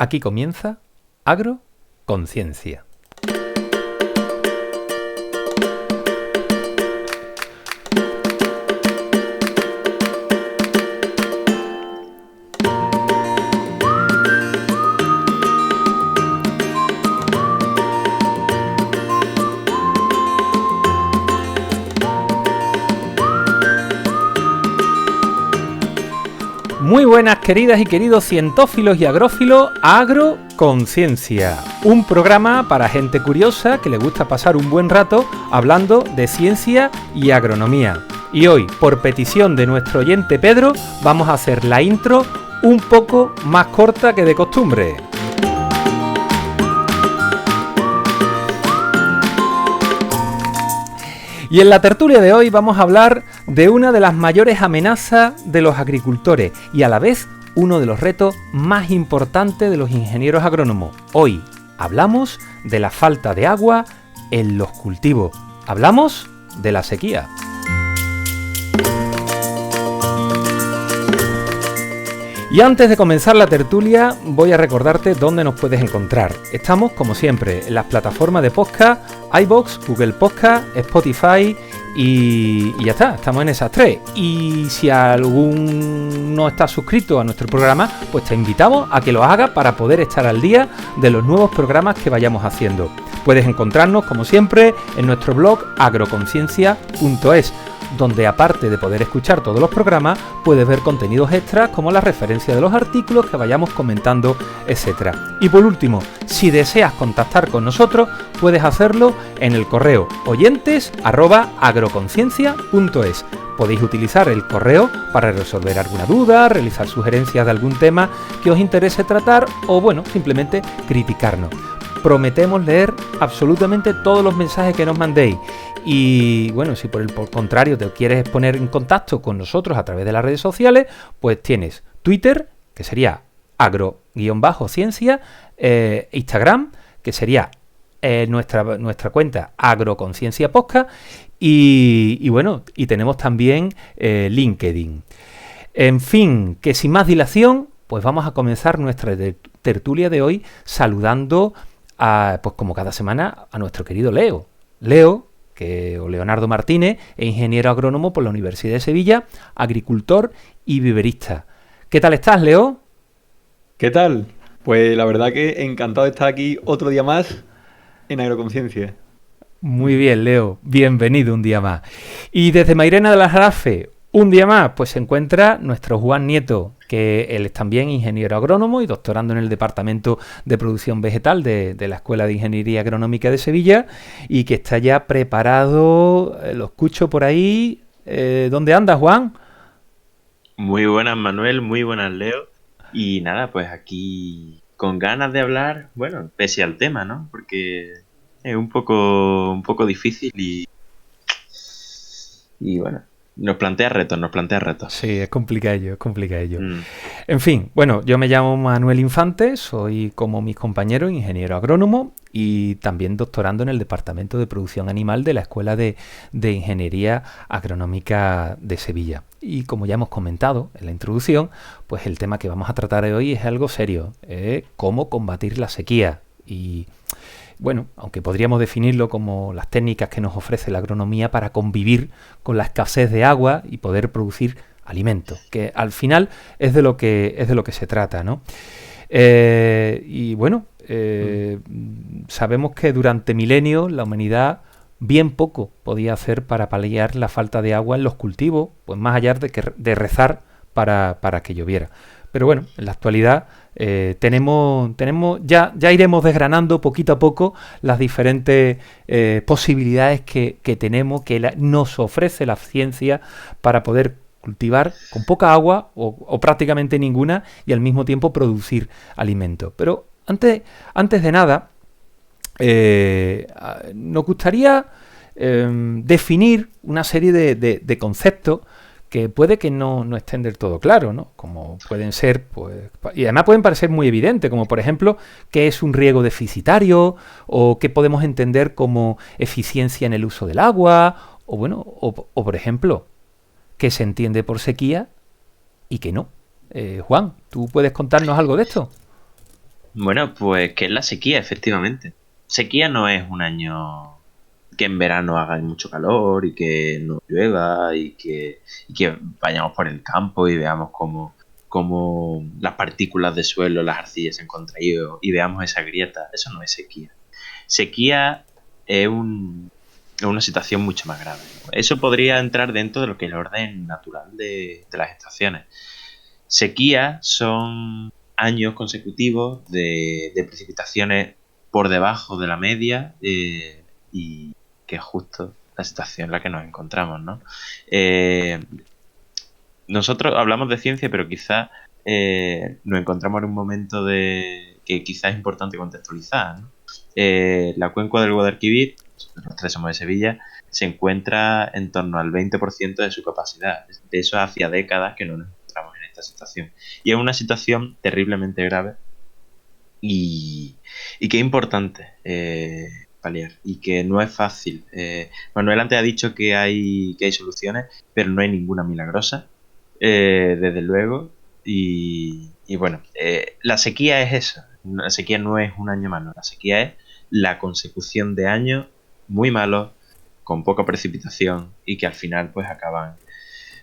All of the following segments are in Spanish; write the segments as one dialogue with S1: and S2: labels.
S1: Aquí comienza Agroconciencia. Muy buenas, queridas y queridos cientófilos y agrófilos, Agroconciencia, un programa para gente curiosa que le gusta pasar un buen rato hablando de ciencia y agronomía. Y hoy, por petición de nuestro oyente Pedro, vamos a hacer la intro un poco más corta que de costumbre. Y en la tertulia de hoy vamos a hablar de una de las mayores amenazas de los agricultores y a la vez uno de los retos más importantes de los ingenieros agrónomos. Hoy hablamos de la falta de agua en los cultivos. Hablamos de la sequía. Y antes de comenzar la tertulia, voy a recordarte dónde nos puedes encontrar. Estamos, como siempre, en las plataformas de podcast, iVoox, Google Podcast, Spotify y ya está, estamos en esas tres. Y si algún no está suscrito a nuestro programa, pues te invitamos a que lo hagas para poder estar al día de los nuevos programas que vayamos haciendo. Puedes encontrarnos, como siempre, en nuestro blog agroconciencia.es, donde aparte de poder escuchar todos los programas, puedes ver contenidos extras como la referencia de los artículos que vayamos comentando, etc. Y por último, si deseas contactar con nosotros, puedes hacerlo en el correo oyentes@agroconciencia.es. Podéis utilizar el correo para resolver alguna duda, realizar sugerencias de algún tema que os interese tratar o, bueno, simplemente criticarnos. Prometemos leer absolutamente todos los mensajes que nos mandéis. Y bueno, si por el contrario te quieres poner en contacto con nosotros a través de las redes sociales, pues tienes Twitter, que sería agro-ciencia, Instagram, que sería nuestra cuenta Agroconciencia Podcast, y bueno, y tenemos también LinkedIn. En fin, que sin más dilación, pues vamos a comenzar nuestra tertulia de hoy saludando pues como cada semana, a nuestro querido Leo. Leonardo Martínez, es ingeniero agrónomo por la Universidad de Sevilla, agricultor y viverista. ¿Qué tal estás, Leo?
S2: ¿Qué tal? Pues la verdad que encantado de estar aquí otro día más en Agroconciencia.
S1: Muy bien, Leo. Bienvenido un día más. Y desde Mairena de la Jarafe, un día más, pues se encuentra nuestro Juan Nieto, que él es también ingeniero agrónomo y doctorando en el Departamento de Producción Vegetal de la Escuela de Ingeniería Agronómica de Sevilla y que está ya preparado, lo escucho por ahí. ¿Dónde andas, Juan?
S3: Muy buenas, Manuel, muy buenas, Leo. Y nada, pues aquí con ganas de hablar, bueno, pese al tema, ¿no? Porque es un poco difícil y bueno. Nos plantea retos.
S1: Sí, es complicadillo. En fin, bueno, yo me llamo Manuel Infante, soy como mis compañeros ingeniero agrónomo y también doctorando en el Departamento de Producción Animal de la Escuela de Ingeniería Agronómica de Sevilla. Y como ya hemos comentado en la introducción, pues el tema que vamos a tratar hoy es algo serio, cómo combatir la sequía. Y bueno, aunque podríamos definirlo como las técnicas que nos ofrece la agronomía para convivir con la escasez de agua y poder producir alimentos, que al final es de lo que se trata, ¿no? Y bueno, sabemos que durante milenios la humanidad bien poco podía hacer para paliar la falta de agua en los cultivos, pues más allá de rezar para que lloviera. Pero bueno, en la actualidad tenemos ya iremos desgranando poquito a poco las diferentes posibilidades que tenemos, que nos ofrece la ciencia para poder cultivar con poca agua o prácticamente ninguna y al mismo tiempo producir alimentos. Pero antes de nada, nos gustaría definir una serie de conceptos que puede que no estén del todo claros, ¿no? Como pueden ser, pues, y además pueden parecer muy evidentes, como por ejemplo, qué es un riego deficitario, o qué podemos entender como eficiencia en el uso del agua, o bueno, o por ejemplo, qué se entiende por sequía y qué no. Juan, ¿tú puedes contarnos algo de esto?
S3: Bueno, pues que es la sequía, efectivamente. Sequía no es un año que en verano haga mucho calor y que no llueva y que vayamos por el campo y veamos cómo las partículas de suelo, las arcillas se han contraído y veamos esa grieta. Eso no es sequía. Sequía es una situación mucho más grave. Eso podría entrar dentro de lo que es el orden natural de las estaciones. Sequía son años consecutivos de precipitaciones por debajo de la media y que es justo la situación en la que nos encontramos, ¿no? Eh, Nosotros hablamos de ciencia, pero quizás nos encontramos en un momento que quizás es importante contextualizar, ¿no? La cuenca del Guadalquivir, los tres somos de Sevilla, se encuentra en torno al 20% de su capacidad. De eso hacía décadas que no nos encontramos en esta situación. Y es una situación terriblemente grave y que es importante paliar y que no es fácil. Manuel antes ha dicho que hay soluciones, pero no hay ninguna milagrosa, desde luego. Y bueno, la sequía es eso. La sequía no es un año malo, la sequía es la consecución de años muy malos, con poca precipitación y que al final pues acaban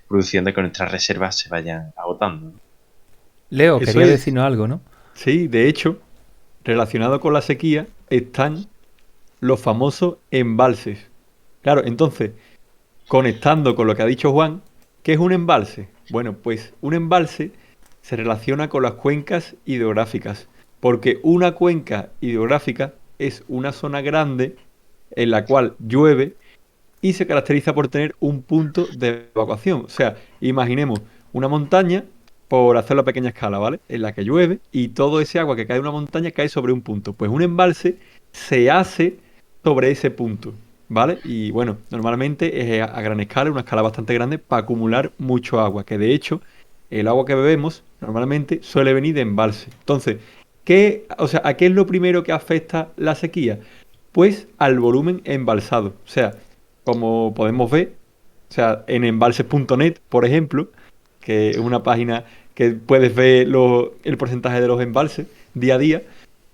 S3: produciendo que nuestras reservas se vayan agotando, ¿no?
S1: Leo,
S2: Eso
S1: quería
S2: es,
S1: decirnos algo, ¿no?
S2: sí, de hecho, relacionado con la sequía están los famosos embalses. Claro, entonces, conectando con lo que ha dicho Juan, ¿qué es un embalse? Bueno, pues un embalse se relaciona con las cuencas hidrográficas, porque una cuenca hidrográfica es una zona grande en la cual llueve y se caracteriza por tener un punto de evacuación. O sea, imaginemos una montaña, por hacerlo a pequeña escala, ¿vale? En la que llueve y todo ese agua que cae de una montaña cae sobre un punto. Pues un embalse se hace sobre ese punto, ¿vale? Y bueno, normalmente es a gran escala, una escala bastante grande, para acumular mucho agua, que de hecho el agua que bebemos normalmente suele venir de embalse. Entonces, ¿a qué es lo primero que afecta la sequía? Pues al volumen embalsado. O sea, como podemos ver, o sea, en embalses.net, por ejemplo, que es una página que puedes ver el porcentaje de los embalses día a día,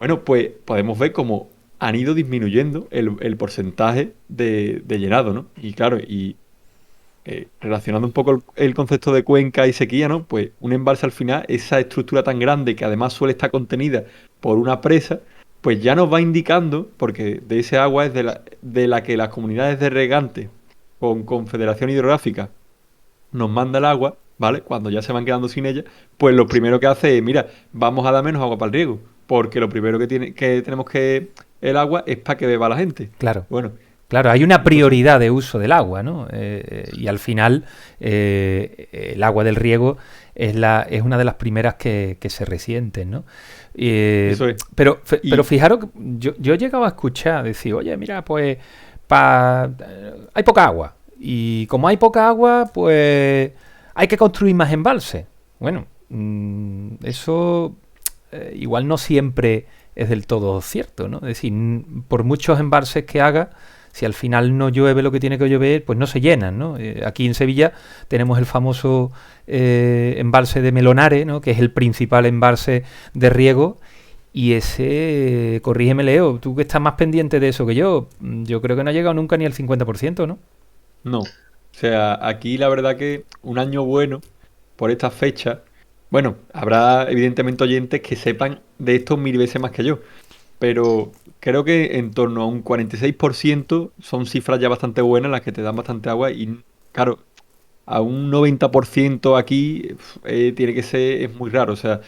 S2: bueno, pues podemos ver cómo han ido disminuyendo el porcentaje de llenado, ¿no? Y claro, relacionando un poco el concepto de cuenca y sequía, ¿no? Pues un embalse al final, esa estructura tan grande que además suele estar contenida por una presa, pues ya nos va indicando, porque de ese agua es de la que las comunidades de regantes con Confederación Hidrográfica nos manda el agua, ¿vale? Cuando ya se van quedando sin ella, pues lo primero que hace es, mira, vamos a dar menos agua para el riego, porque lo primero que tenemos que el agua es para que beba la gente.
S1: Claro.
S2: Bueno,
S1: Claro, hay una
S2: entonces,
S1: prioridad de uso del agua, ¿no? Y al final el agua del riego es una de las primeras que se resienten, ¿no?
S2: eso es.
S1: Pero
S2: Y
S1: fijaros, que yo he llegado a escuchar decir, oye, mira, pues hay poca agua. Y como hay poca agua, pues hay que construir más embalses. Bueno, eso igual no siempre es del todo cierto, ¿no? Es decir, por muchos embalses que haga, si al final no llueve lo que tiene que llover, pues no se llenan, ¿no? Aquí en Sevilla tenemos el famoso embalse de Melonare, ¿no? Que es el principal embalse de riego. Y ese, corrígeme Leo, tú que estás más pendiente de eso que yo creo que no ha llegado nunca ni al 50%, ¿no?
S2: no. O sea, aquí la verdad que un año bueno por esta fecha, bueno, habrá evidentemente oyentes que sepan de esto mil veces más que yo, pero creo que en torno a un 46% son cifras ya bastante buenas, las que te dan bastante agua y claro, a un 90% aquí tiene que ser, es muy raro, o sea,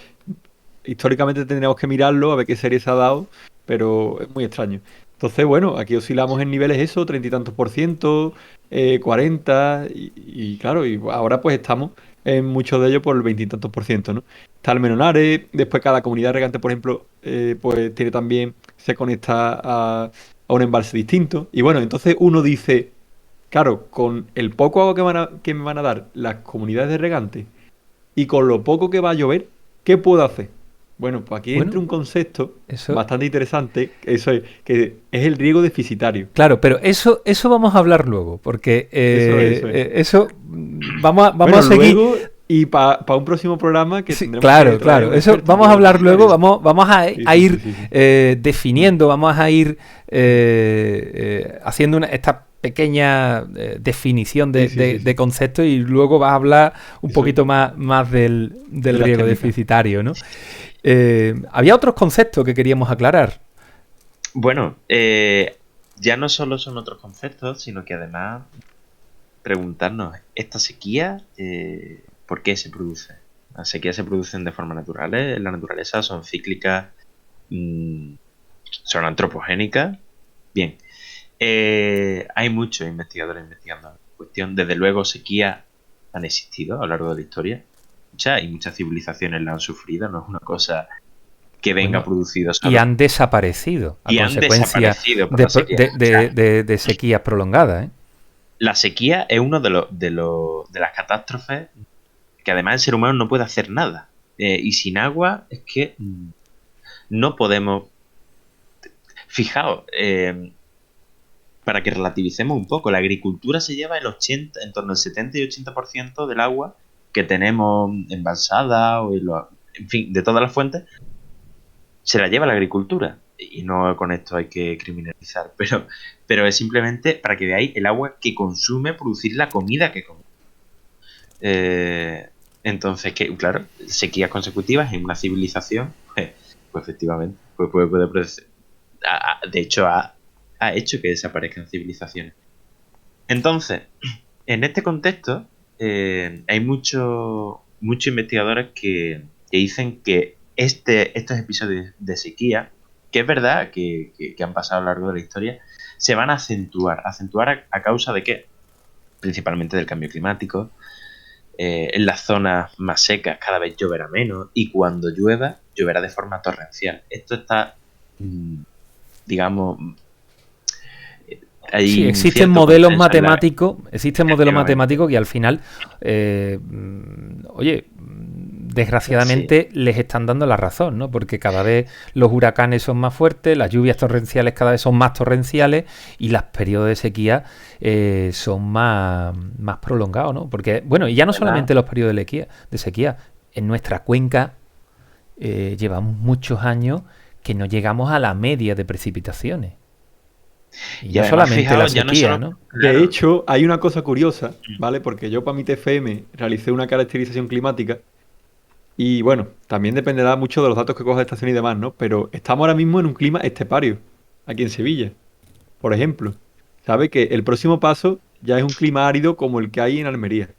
S2: históricamente tendríamos que mirarlo, a ver qué serie se ha dado, pero es muy extraño. Entonces, bueno, aquí oscilamos en niveles eso, 30 y tantos por ciento, 40, y claro, y ahora pues estamos en muchos de ellos por el 20 y tantos por ciento, ¿no? Está el Menonare, después cada comunidad regante, por ejemplo, pues tiene también, se conecta a un embalse distinto. Y bueno, entonces uno dice, claro, con el poco agua que me van a dar las comunidades de regantes y con lo poco que va a llover, ¿qué puedo hacer? Bueno, pues aquí entra
S1: Bueno,
S2: un concepto
S1: eso,
S2: bastante interesante, que es el riego deficitario.
S1: claro, pero eso vamos a hablar luego, porque
S2: Eso es, eso es.
S1: eso vamos a
S2: Bueno,
S1: seguir.
S2: luego, Y para un próximo programa que
S1: Sí,
S2: tendremos
S1: claro,
S2: que traer
S1: claro.
S2: un
S1: Eso
S2: experto,
S1: vamos a
S2: porque
S1: hablar luego,
S2: es-
S1: vamos a,
S2: sí,
S1: a
S2: sí,
S1: ir
S2: sí, sí, sí.
S1: definiendo, vamos a ir haciendo esta pequeña definición
S2: Sí, sí, sí,
S1: de
S2: sí.
S1: conceptos y luego vas a hablar un
S2: Eso
S1: poquito más del
S2: de las
S1: riego
S2: técnicas.
S1: deficitario, ¿no? Había otros conceptos que queríamos aclarar.
S3: Bueno, ya no solo son otros conceptos, sino que además preguntarnos, ¿esta sequía por qué se produce? Las sequías se producen de forma natural, en la naturaleza, son cíclicas, mm, son antropogénicas. Bien, hay muchos investigadores investigando la cuestión. Desde luego, sequías han existido a lo largo de la historia. Muchas y muchas civilizaciones la han sufrido, no es una cosa que venga
S1: Bueno,
S3: producido
S1: y
S3: solo.
S1: han desaparecido a
S3: Y han
S1: consecuencia
S3: desaparecido por la sequía. O sea,
S1: de sequías prolongadas, ¿eh?
S3: la sequía es uno de las catástrofes que además el ser humano no puede hacer nada. Y sin agua es que no podemos. Fijaos, para que relativicemos un poco, la agricultura se lleva en torno al 70 y 80% del agua que tenemos embalsada en fin, de todas las fuentes, se la lleva la agricultura. Y no con esto hay que criminalizar, pero es simplemente para que veáis el agua que consume producir la comida que come. Entonces, que claro, sequías consecutivas en una civilización, pues efectivamente, pues puede producir. De hecho, ha hecho que desaparezcan civilizaciones. Entonces, en este contexto, hay muchos investigadores que dicen que estos episodios de sequía, que es verdad que han pasado a lo largo de la historia, se van a acentuar a causa de qué? Principalmente del cambio climático. En las zonas más secas cada vez lloverá menos y cuando llueva, lloverá de forma torrencial. Esto está, digamos,
S1: Sí,
S3: hay un cierto consenso en la...
S1: existen modelos
S3: Efectivamente,
S1: matemáticos que al final, oye,
S3: sí.
S1: desgraciadamente les están dando la razón, ¿no? Porque cada vez los huracanes son más fuertes, las lluvias torrenciales cada vez son más torrenciales y los periodos de sequía son más prolongados, ¿no? Porque, bueno, y ya no
S3: Además,
S1: solamente los periodos de sequía, en nuestra cuenca llevamos muchos años que no llegamos a la media de precipitaciones. Y
S3: y
S1: no
S3: además,
S1: solamente la
S3: fijaos, ya no
S1: sequía,
S3: solo...
S1: ¿no?
S2: De
S3: Claro,
S2: hecho, hay una cosa curiosa, ¿vale? Porque yo para mi TFM realicé una caracterización climática y bueno, también dependerá mucho de los datos que coja de estación y demás, ¿no? Pero estamos ahora mismo en un clima estepario, aquí en Sevilla, por ejemplo. ¿Sabe que el próximo paso ya es un clima árido como el que hay en Almería?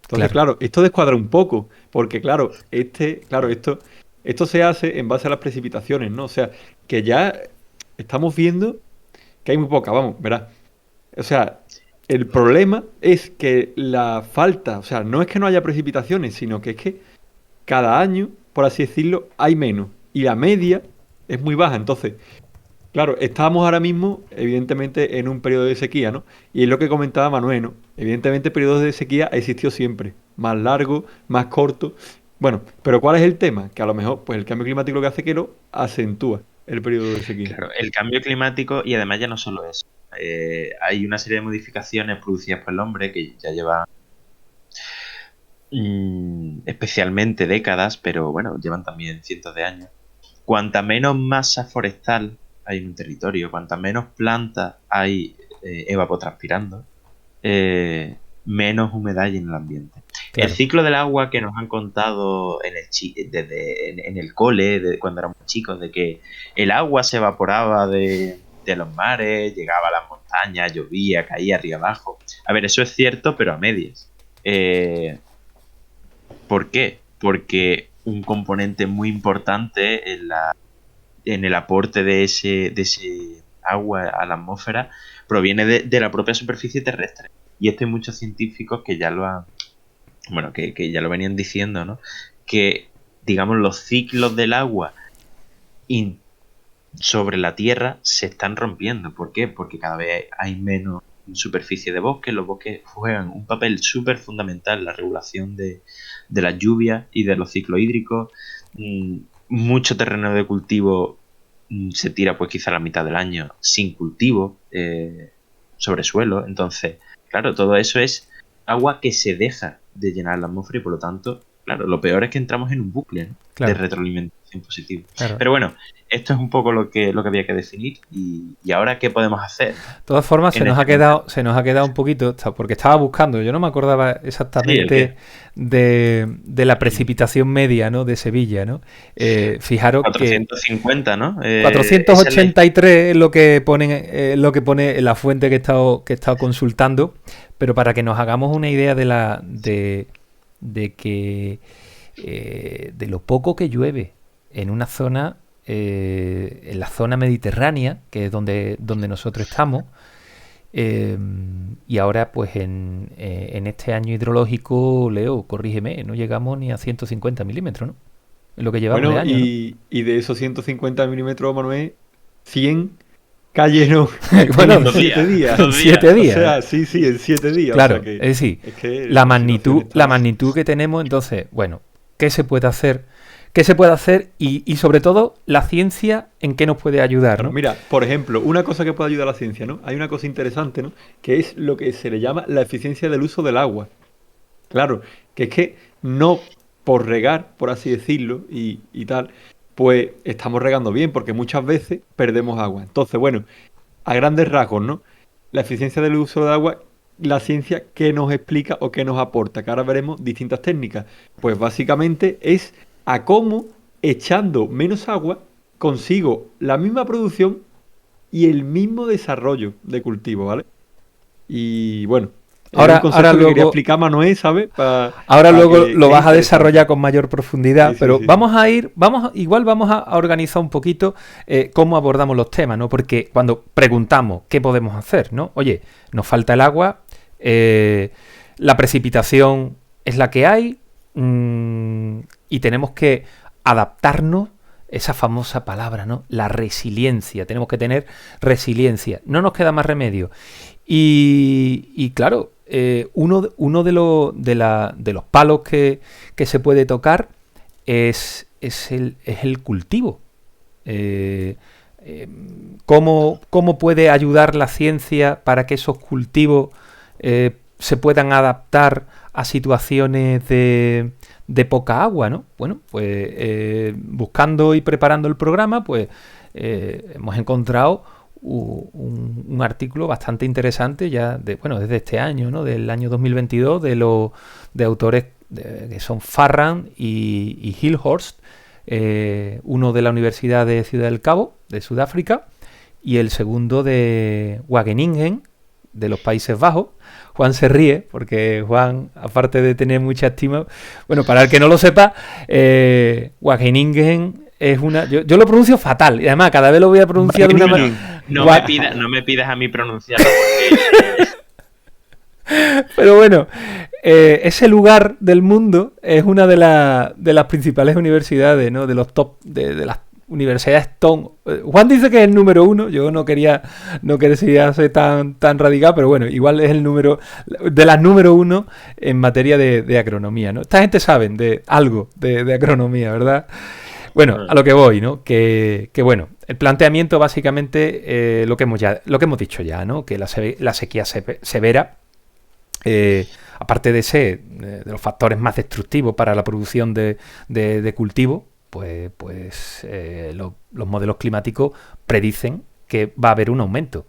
S2: Entonces,
S1: Claro.
S2: claro, esto descuadra un poco, porque claro, esto se hace en base a las precipitaciones, ¿no? O sea, que ya estamos viendo que hay muy poca, vamos, verás. O sea, el problema es que la falta, o sea, no es que no haya precipitaciones, sino que es que cada año, por así decirlo, hay menos. Y la media es muy baja. Entonces, claro, estamos ahora mismo, evidentemente, en un periodo de sequía, ¿no? Y es lo que comentaba Manuel, ¿no? Evidentemente, periodos de sequía ha existido siempre. Más largo, más corto. Bueno, pero ¿cuál es el tema? Que a lo mejor, pues el cambio climático lo que hace que lo acentúa el periodo de sequía.
S3: claro, el cambio climático y además ya no solo eso. Hay una serie de modificaciones producidas por el hombre que ya llevan especialmente décadas, pero bueno, llevan también cientos de años. Cuanta menos masa forestal hay en un territorio, cuanta menos plantas hay evapotranspirando, menos humedad hay en el ambiente. El
S1: Claro.
S3: ciclo del agua que nos han contado en el cole, cuando éramos chicos, de que el agua se evaporaba de los mares, llegaba a las montañas, llovía, caía arriba abajo. A ver, eso es cierto, pero a medias. Eh, ¿Por qué? Porque un componente muy importante en el aporte de ese agua a la atmósfera proviene de la propia superficie terrestre. Y esto hay muchos científicos que ya lo han, bueno, que ya lo venían diciendo, ¿no? Que, digamos, los ciclos del agua in- sobre la Tierra se están rompiendo. ¿Por qué? Porque cada vez hay menos superficie de bosque. Los bosques juegan un papel súper fundamental en la regulación de las lluvias y de los ciclos hídricos. Mucho terreno de cultivo se tira pues quizá la mitad del año sin cultivo, sobre suelo. Entonces, claro, todo eso es agua que se deja de llenar la atmósfera y por lo tanto, claro, lo peor es que entramos en un bucle, ¿no?
S1: Claro.
S3: De retroalimentación positiva.
S1: Claro.
S3: Pero bueno, esto es un poco lo que había que definir y ahora ¿qué podemos hacer?
S1: De todas formas, se
S3: En
S1: nos ha
S3: este
S1: quedado un poquito, porque estaba buscando, yo no me acordaba exactamente de la precipitación media, ¿no? De Sevilla, ¿no? Fijaros
S3: 450, ¿no?
S1: que 483 es lo que pone en la fuente que he estado consultando, pero para que nos hagamos una idea de lo poco que llueve en una zona, en la zona mediterránea, que es donde nosotros estamos, y ahora pues en este año hidrológico, Leo, corrígeme, no llegamos ni a 150 milímetros, ¿no? Es lo que llevamos de año, ¿no?
S2: Y de esos 150 milímetros, Manuel, 100 cayeron
S1: Bueno,
S2: en 7 días.
S1: En 7 días.
S2: O sea, sí, en 7 días.
S1: Claro,
S2: o sea que,
S1: es decir,
S2: es que
S1: la
S2: situación está-
S1: magnitud que tenemos, entonces, bueno, ¿qué se puede hacer? ¿Qué se puede hacer? Y sobre todo, la ciencia, ¿en qué nos puede ayudar,
S2: Claro,
S1: ¿no?
S2: mira, por ejemplo, una cosa que puede ayudar a la ciencia, ¿no? Hay una cosa interesante, ¿no? Que es lo que se le llama la eficiencia del uso del agua. Claro, que es que no por regar, por así decirlo, y tal, pues estamos regando bien, porque muchas veces perdemos agua. Entonces, bueno, a grandes rasgos, ¿no? La eficiencia del uso del agua, la ciencia, ¿qué nos explica o qué nos aporta? Que ahora veremos distintas técnicas. Pues básicamente es a cómo, echando menos agua, consigo la misma producción y el mismo desarrollo de cultivo, ¿vale? Y bueno, era
S1: Ahora-
S2: un concepto
S1: ahora
S2: que
S1: luego-
S2: quería explicar Manuel, ¿sabes?
S1: Ahora luego
S2: que
S1: lo
S2: es
S1: vas a
S2: interesante.
S1: desarrollar con mayor profundidad,
S2: Sí, sí,
S1: pero
S2: sí,
S1: vamos a organizar un poquito cómo abordamos los temas, ¿no? Porque cuando preguntamos qué podemos hacer, ¿no? Oye, nos falta el agua, la precipitación es la que hay, y tenemos que adaptarnos, esa famosa palabra, ¿no? La resiliencia, tenemos que tener resiliencia, no nos queda más remedio. Y claro, uno de los palos que se puede tocar es el cultivo. ¿Cómo puede ayudar la ciencia para que esos cultivos se puedan adaptar a situaciones de poca agua, ¿no? Bueno, pues buscando y preparando el programa, pues hemos encontrado un artículo bastante interesante ya desde este año, ¿no? Del año 2022, de autores que son Farran y Hillhorst, uno de la Universidad de Ciudad del Cabo, de Sudáfrica, y el segundo de Wageningen, de los Países Bajos. Juan se ríe, porque Juan, aparte de tener mucha estima, bueno, para el que no lo sepa, Wageningen es una... Yo lo pronuncio fatal, y además cada vez lo voy a pronunciar de una manera...
S3: No me pidas a mí pronunciarlo porque...
S1: Pero bueno, ese lugar del mundo es una de las principales universidades, ¿no? De los top, de las universidades Stone. Juan dice que es el número 1, yo no quería ser tan radical, pero bueno, igual es el número de las número 1 en materia de agronomía, ¿no? Esta gente sabe de algo de agronomía, ¿verdad? Bueno, a lo que voy, ¿no? Que bueno, el planteamiento básicamente, lo que hemos dicho ya, ¿no? Que la sequía severa, aparte de ser de los factores más destructivos para la producción de cultivo, pues los modelos climáticos predicen que va a haber un aumento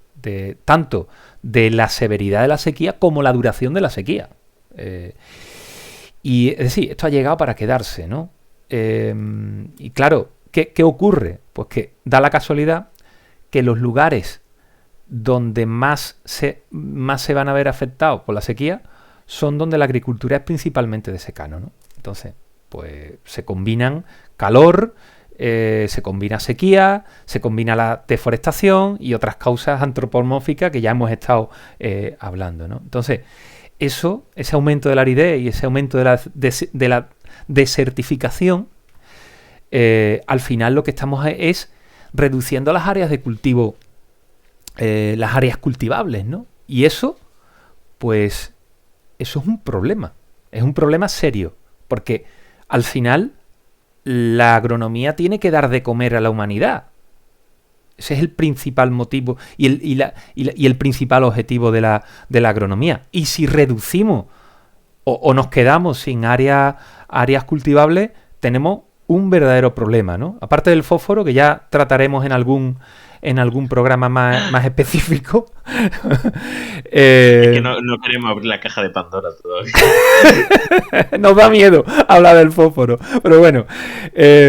S1: tanto de la severidad de la sequía como la duración de la sequía. Y es decir, esto ha llegado para quedarse, ¿no? Y claro, ¿qué ocurre? Pues que da la casualidad que los lugares donde más se van a ver afectados por la sequía son donde la agricultura es principalmente de secano, ¿no? Entonces, pues se combinan calor, se combina sequía, se combina la deforestación y otras causas antropomórficas que ya hemos estado hablando, ¿no? Entonces, ese aumento de la aridez y ese aumento de la desertificación, al final lo que estamos es reduciendo las áreas de cultivo, las áreas cultivables, ¿no? Y eso es un problema serio, porque al final la agronomía tiene que dar de comer a la humanidad. Ese es el principal motivo y el principal objetivo de la agronomía. Y si reducimos o nos quedamos sin áreas cultivables, tenemos un verdadero problema, ¿no? Aparte del fósforo, que ya trataremos en algún programa más específico.
S3: Es que no queremos abrir la caja de Pandora todavía.
S1: Nos da miedo hablar del fósforo. Pero bueno,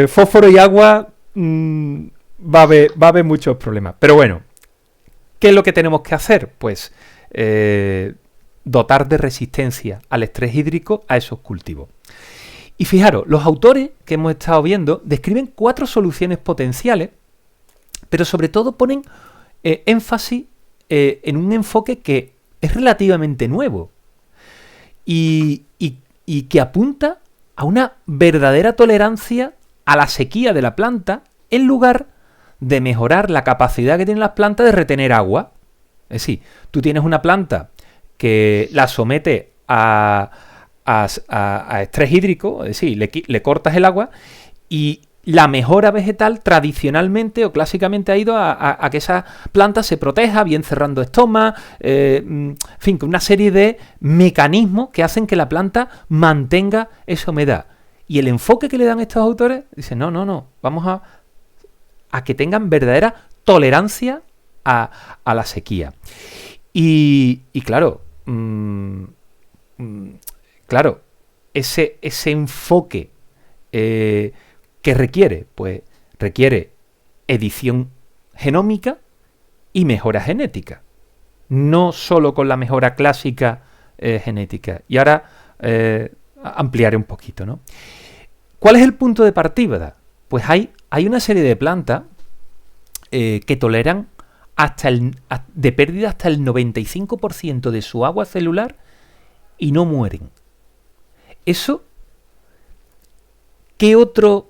S1: fósforo y agua va a haber muchos problemas. Pero bueno, ¿qué es lo que tenemos que hacer? Pues dotar de resistencia al estrés hídrico a esos cultivos. Y fijaros, los autores que hemos estado viendo describen 4 soluciones potenciales, pero sobre todo ponen énfasis en un enfoque que es relativamente nuevo y que apunta a una verdadera tolerancia a la sequía de la planta en lugar de mejorar la capacidad que tienen las plantas de retener agua. Es decir, tú tienes una planta que la somete a estrés hídrico, es decir, le cortas el agua y la mejora vegetal tradicionalmente o clásicamente ha ido a que esa planta se proteja, bien cerrando estomas, en fin, con una serie de mecanismos que hacen que la planta mantenga esa humedad. Y el enfoque que le dan estos autores, dicen, no, vamos a que tengan verdadera tolerancia a la sequía. Y claro, claro, ese enfoque que requiere, pues requiere edición genómica y mejora genética. No solo con la mejora clásica genética. Y ahora ampliaré un poquito, ¿no? ¿Cuál es el punto de partida? Pues hay una serie de plantas que toleran de pérdida hasta el 95% de su agua celular y no mueren. Eso, ¿qué otros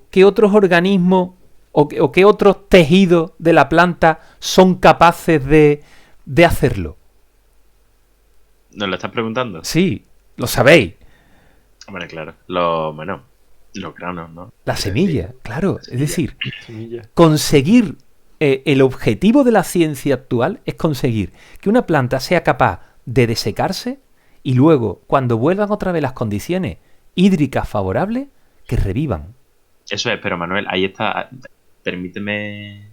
S1: organismos o qué otros tejidos de la planta son capaces de hacerlo?
S3: ¿Nos lo estás preguntando?
S1: Sí, lo sabéis.
S3: Hombre, claro. Los granos, ¿no?
S1: La semilla, claro.
S2: La semilla.
S1: Es decir,
S2: Semilla.
S1: conseguir el objetivo de la ciencia actual es conseguir que una planta sea capaz de desecarse y luego, cuando vuelvan otra vez las condiciones hídricas favorables, que revivan.
S3: Eso es, pero Manuel, ahí está. Permíteme.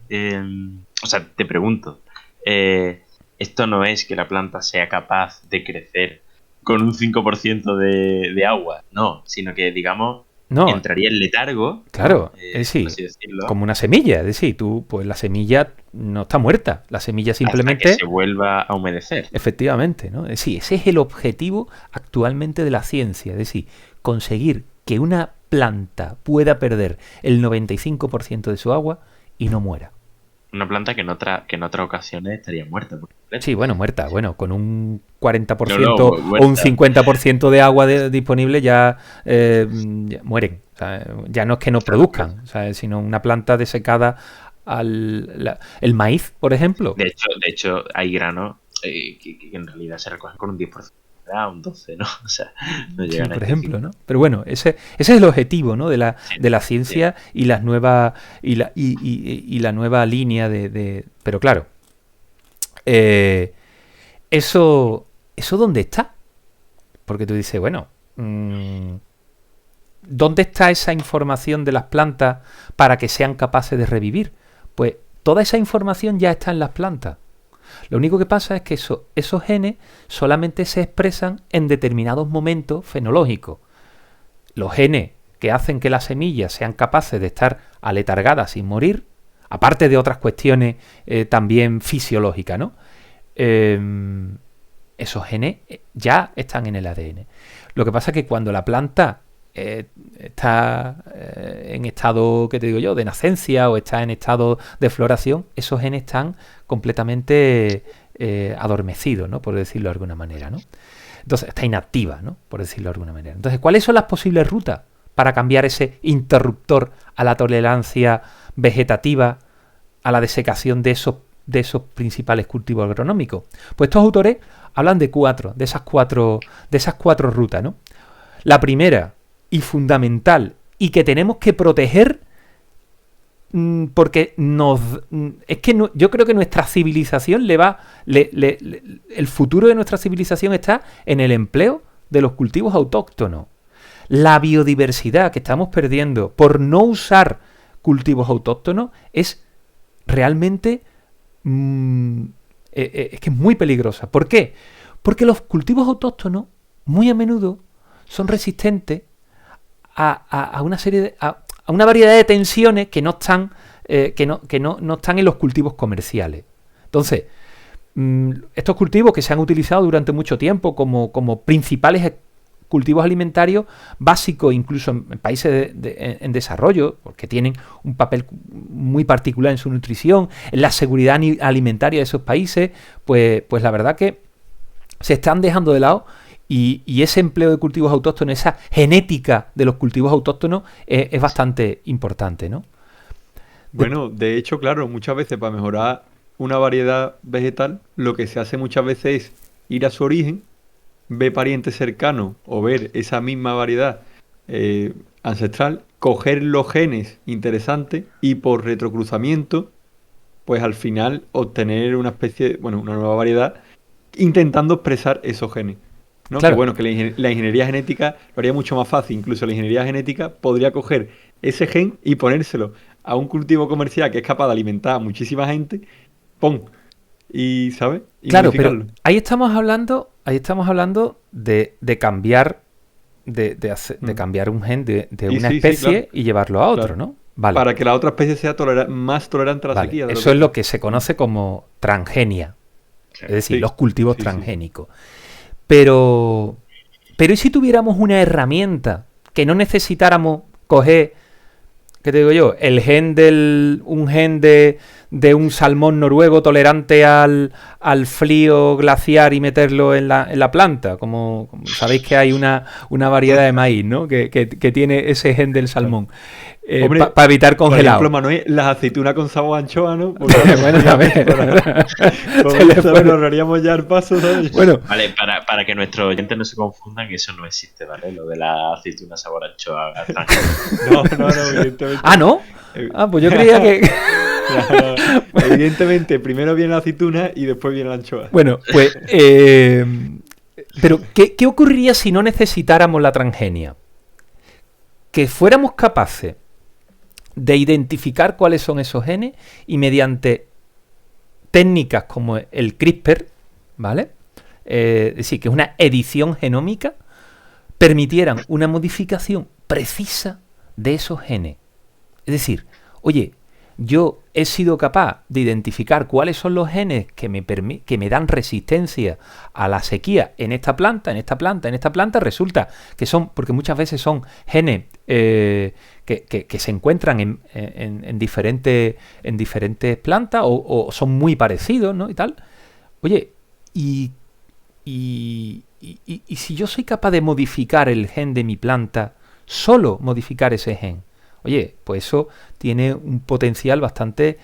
S3: O sea, te pregunto. Esto no es que la planta sea capaz de crecer con un 5% de agua, no, sino que, digamos,
S1: No,
S3: entraría en letargo.
S1: claro,
S3: ¿no?
S1: es decir,
S3: por así decirlo,
S1: como una semilla, es decir, pues la semilla no está muerta, la semilla simplemente...
S3: hasta que se vuelva a humedecer.
S1: Efectivamente, ¿no? Es decir, ese es el objetivo actualmente de la ciencia, es decir, conseguir que una planta pueda perder el 95% de su agua y no muera.
S3: Una planta que en otras ocasiones estaría muerta por completo.
S1: Sí, bueno, muerta, bueno, con un 40%
S3: No,
S1: o
S3: muerta.
S1: un 50% de agua disponible ya mueren. O sea, ya no es que no produzcan, o sea, sino una planta desecada el maíz, por ejemplo.
S3: De hecho hay granos que en realidad se recogen con un 10%, un 12%, ¿no? O sea, no
S1: Sí,
S3: llegan a
S1: por
S3: este
S1: ejemplo,
S3: tipo.
S1: ¿no? Pero bueno, ese es el objetivo, ¿no? de la ciencia y las nuevas y la nueva línea pero claro, eso ¿dónde está? Porque tú dices, bueno, ¿dónde está esa información de las plantas para que sean capaces de revivir? Pues toda esa información ya está en las plantas. Lo único que pasa es que esos genes solamente se expresan en determinados momentos fenológicos. Los genes que hacen que las semillas sean capaces de estar aletargadas sin morir, aparte de otras cuestiones también fisiológicas, ¿no? Esos genes ya están en el ADN. Lo que pasa es que cuando la planta está en estado, ¿qué te digo yo?, de nacencia o está en estado de floración, esos genes están completamente adormecidos, ¿no?, por decirlo de alguna manera, ¿no? Entonces está inactiva, ¿no?, por decirlo de alguna manera. Entonces, ¿cuáles son las posibles rutas para cambiar ese interruptor a la tolerancia vegetativa, a la desecación de esos principales cultivos agronómicos? Pues estos autores hablan de esas cuatro rutas, ¿no? La primera y fundamental, y que tenemos que proteger porque yo creo que nuestra civilización el futuro de nuestra civilización está en el empleo de los cultivos autóctonos, la biodiversidad que estamos perdiendo por no usar cultivos autóctonos es realmente es que es muy peligrosa. ¿Por qué? Porque los cultivos autóctonos muy a menudo son resistentes a una serie de, a una variedad de tensiones que no están no están en los cultivos comerciales. Entonces, estos cultivos que se han utilizado durante mucho tiempo como principales cultivos alimentarios básicos, incluso en países en desarrollo, porque tienen un papel muy particular en su nutrición, en la seguridad alimentaria de esos países, pues la verdad que se están dejando de lado y ese empleo de cultivos autóctonos, esa genética de los cultivos autóctonos es bastante importante, ¿no?
S2: Bueno, de hecho, claro, muchas veces para mejorar una variedad vegetal, lo que se hace muchas veces es ir a su origen, ver parientes cercanos o ver esa misma variedad ancestral, coger los genes interesantes y por retrocruzamiento, pues al final obtener una especie, una nueva variedad, intentando expresar esos genes. ¿No?
S1: Claro.
S2: Que bueno, que la ingeniería genética lo haría mucho más fácil. Incluso la ingeniería genética podría coger ese gen y ponérselo a un cultivo comercial que es capaz de alimentar a muchísima gente, ¡pum! Y, ¿sabes? Y
S1: claro,
S2: modificarlo.
S1: pero ahí estamos hablando de cambiar de cambiar un gen de una especie
S2: claro.
S1: y llevarlo a otro,
S2: Claro.
S1: ¿no? Vale.
S2: Para que la otra especie sea más tolerante a la
S1: Vale.
S2: sequía.
S1: Eso es lo que se conoce como transgenia, es decir,
S2: Sí,
S1: los cultivos
S2: sí.
S1: transgénicos. Pero ¿y si tuviéramos una herramienta que no necesitáramos coger, ¿qué te digo yo? Un gen de un salmón noruego tolerante al frío glaciar y meterlo en la planta? Como sabéis que hay una variedad de maíz, ¿no? Que tiene ese gen del salmón. Para evitar congelado.
S2: Por ejemplo, Manuel, las aceitunas con sabor a anchoa, ¿no? Porque
S1: bueno, también.
S2: nos ahorraríamos ya el paso, ¿sabes?
S1: Bueno.
S3: Vale, para que nuestros oyentes no se confundan, eso no existe, ¿vale? Lo de la aceituna sabor a anchoa.
S2: No, evidentemente.
S1: ¿Ah, no? Pues yo creía que...
S2: No. Evidentemente, primero viene la aceituna y después viene la anchoa.
S1: Bueno, pues... pero, ¿qué ocurriría si no necesitáramos la transgenia? Que fuéramos capaces de identificar cuáles son esos genes y mediante técnicas como el CRISPR, ¿vale? Es decir, que es una edición genómica, permitieran una modificación precisa de esos genes. Es decir, oye, yo he sido capaz de identificar cuáles son los genes que me dan resistencia a la sequía en esta planta, resulta que son, porque muchas veces son genes que se encuentran en diferentes plantas o son muy parecidos, ¿no? Y tal. Oye, y si yo soy capaz de modificar el gen de mi planta, solo modificar ese gen, oye, pues eso tiene un potencial bastante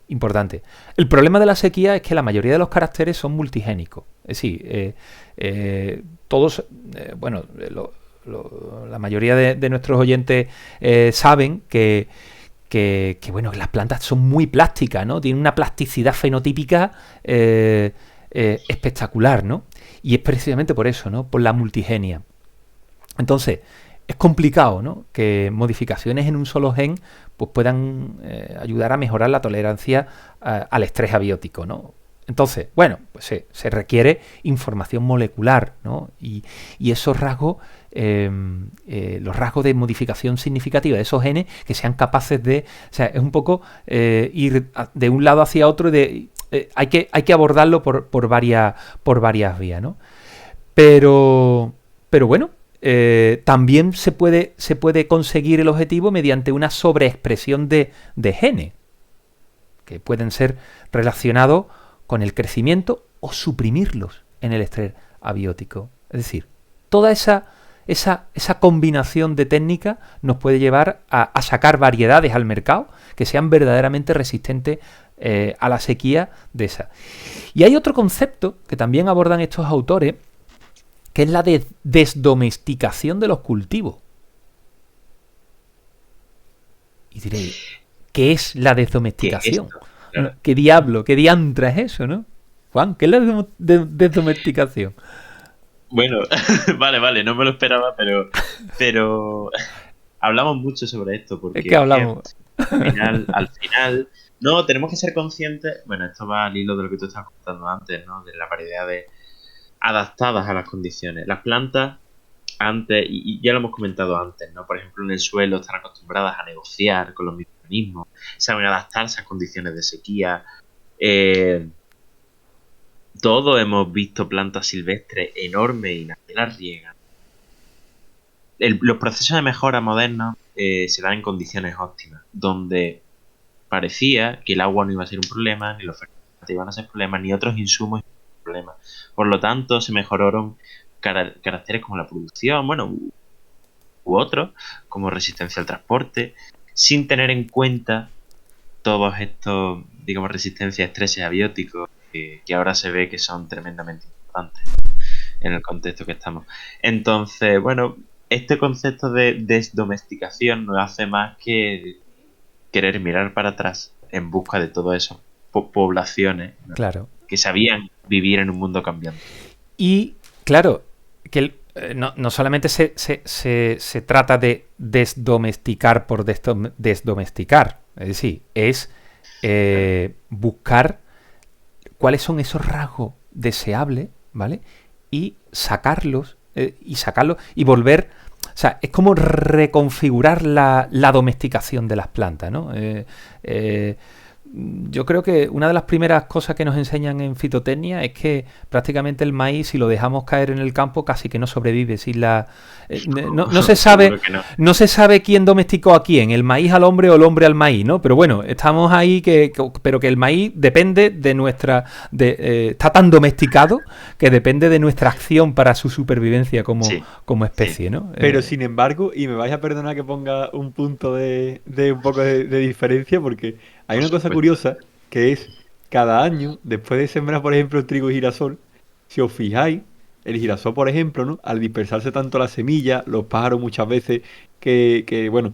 S1: importante. El problema de la sequía es que la mayoría de los caracteres son multigénicos. Es decir, todos, la mayoría de nuestros oyentes saben que las plantas son muy plásticas, ¿no? Tienen una plasticidad fenotípica espectacular, ¿no? Y es precisamente por eso, ¿no? Por la multigenia. Entonces, es complicado, ¿no? Que modificaciones en un solo gen pues puedan ayudar a mejorar la tolerancia al estrés abiótico, ¿no? Entonces, bueno, pues se requiere información molecular, ¿no? Y esos rasgos, los rasgos de modificación significativa de esos genes que sean capaces de... O sea, es un poco ir de un lado hacia otro y hay que abordarlo por varias vías, ¿no? Pero bueno, también se puede conseguir el objetivo mediante una sobreexpresión de genes que pueden ser relacionados con el crecimiento o suprimirlos en el estrés abiótico. Es decir, toda esa combinación de técnicas nos puede llevar a sacar variedades al mercado que sean verdaderamente resistentes a la sequía de esa. Y hay otro concepto que también abordan estos autores, que es la desdomesticación de los cultivos. Y diréis, ¿qué es la desdomesticación?
S3: Claro.
S1: ¿Qué qué diantra es eso, no? Juan, ¿qué es la desdomesticación?
S3: Bueno, vale, no me lo esperaba, pero hablamos mucho sobre esto
S1: Es
S3: porque
S1: que
S3: es que
S1: hablamos.
S3: al final, no, tenemos que ser conscientes, bueno, esto va al hilo de lo que tú estabas contando antes, ¿no? De las variedades adaptadas a las condiciones. Las plantas antes, y ya lo hemos comentado antes, ¿no? Por ejemplo, en el suelo están acostumbradas a negociar con los microorganismos, saben adaptarse a condiciones de sequía. Eh, Todos hemos visto plantas silvestres enormes y nadie las riega. Los procesos de mejora modernos se dan en condiciones óptimas, donde parecía que el agua no iba a ser un problema, ni los fertilizantes iban a ser problemas, ni otros insumos iban a ser un problema. Por lo tanto, se mejoraron caracteres como la producción, bueno, u otros, como resistencia al transporte, sin tener en cuenta todos estos, digamos, resistencia a estreses abióticos que ahora se ve que son tremendamente importantes en el contexto que estamos. Entonces, bueno, este concepto de desdomesticación no hace más que querer mirar para atrás en busca de todas esas poblaciones, ¿no?
S1: Claro.
S3: Que sabían vivir en un mundo cambiante.
S1: Y claro, que no solamente se trata de desdomesticar por desdomesticar, es decir, es buscar cuáles son esos rasgos deseables, ¿vale? Y sacarlos, y volver. O sea, es como reconfigurar la domesticación de las plantas, ¿no? Yo creo que una de las primeras cosas que nos enseñan en fitotecnia es que prácticamente el maíz, si lo dejamos caer en el campo, casi que no sobrevive. Si no se sabe,
S3: Seguro que no.
S1: no se sabe quién domesticó a quién, el maíz al hombre o el hombre al maíz, ¿no? Pero bueno, estamos ahí pero que el maíz depende de nuestra, está tan domesticado que depende de nuestra acción para su supervivencia
S3: Sí,
S1: como
S3: sí.
S1: especie, ¿no?
S2: Pero sin embargo, y me vais a perdonar que ponga un punto de un poco de diferencia, porque hay
S3: Por
S2: una cosa
S3: supuesto.
S2: curiosa que es cada año, después de sembrar, por ejemplo, trigo y girasol, si os fijáis, el girasol, por ejemplo, ¿no? Al dispersarse tanto la semilla, los pájaros muchas veces bueno,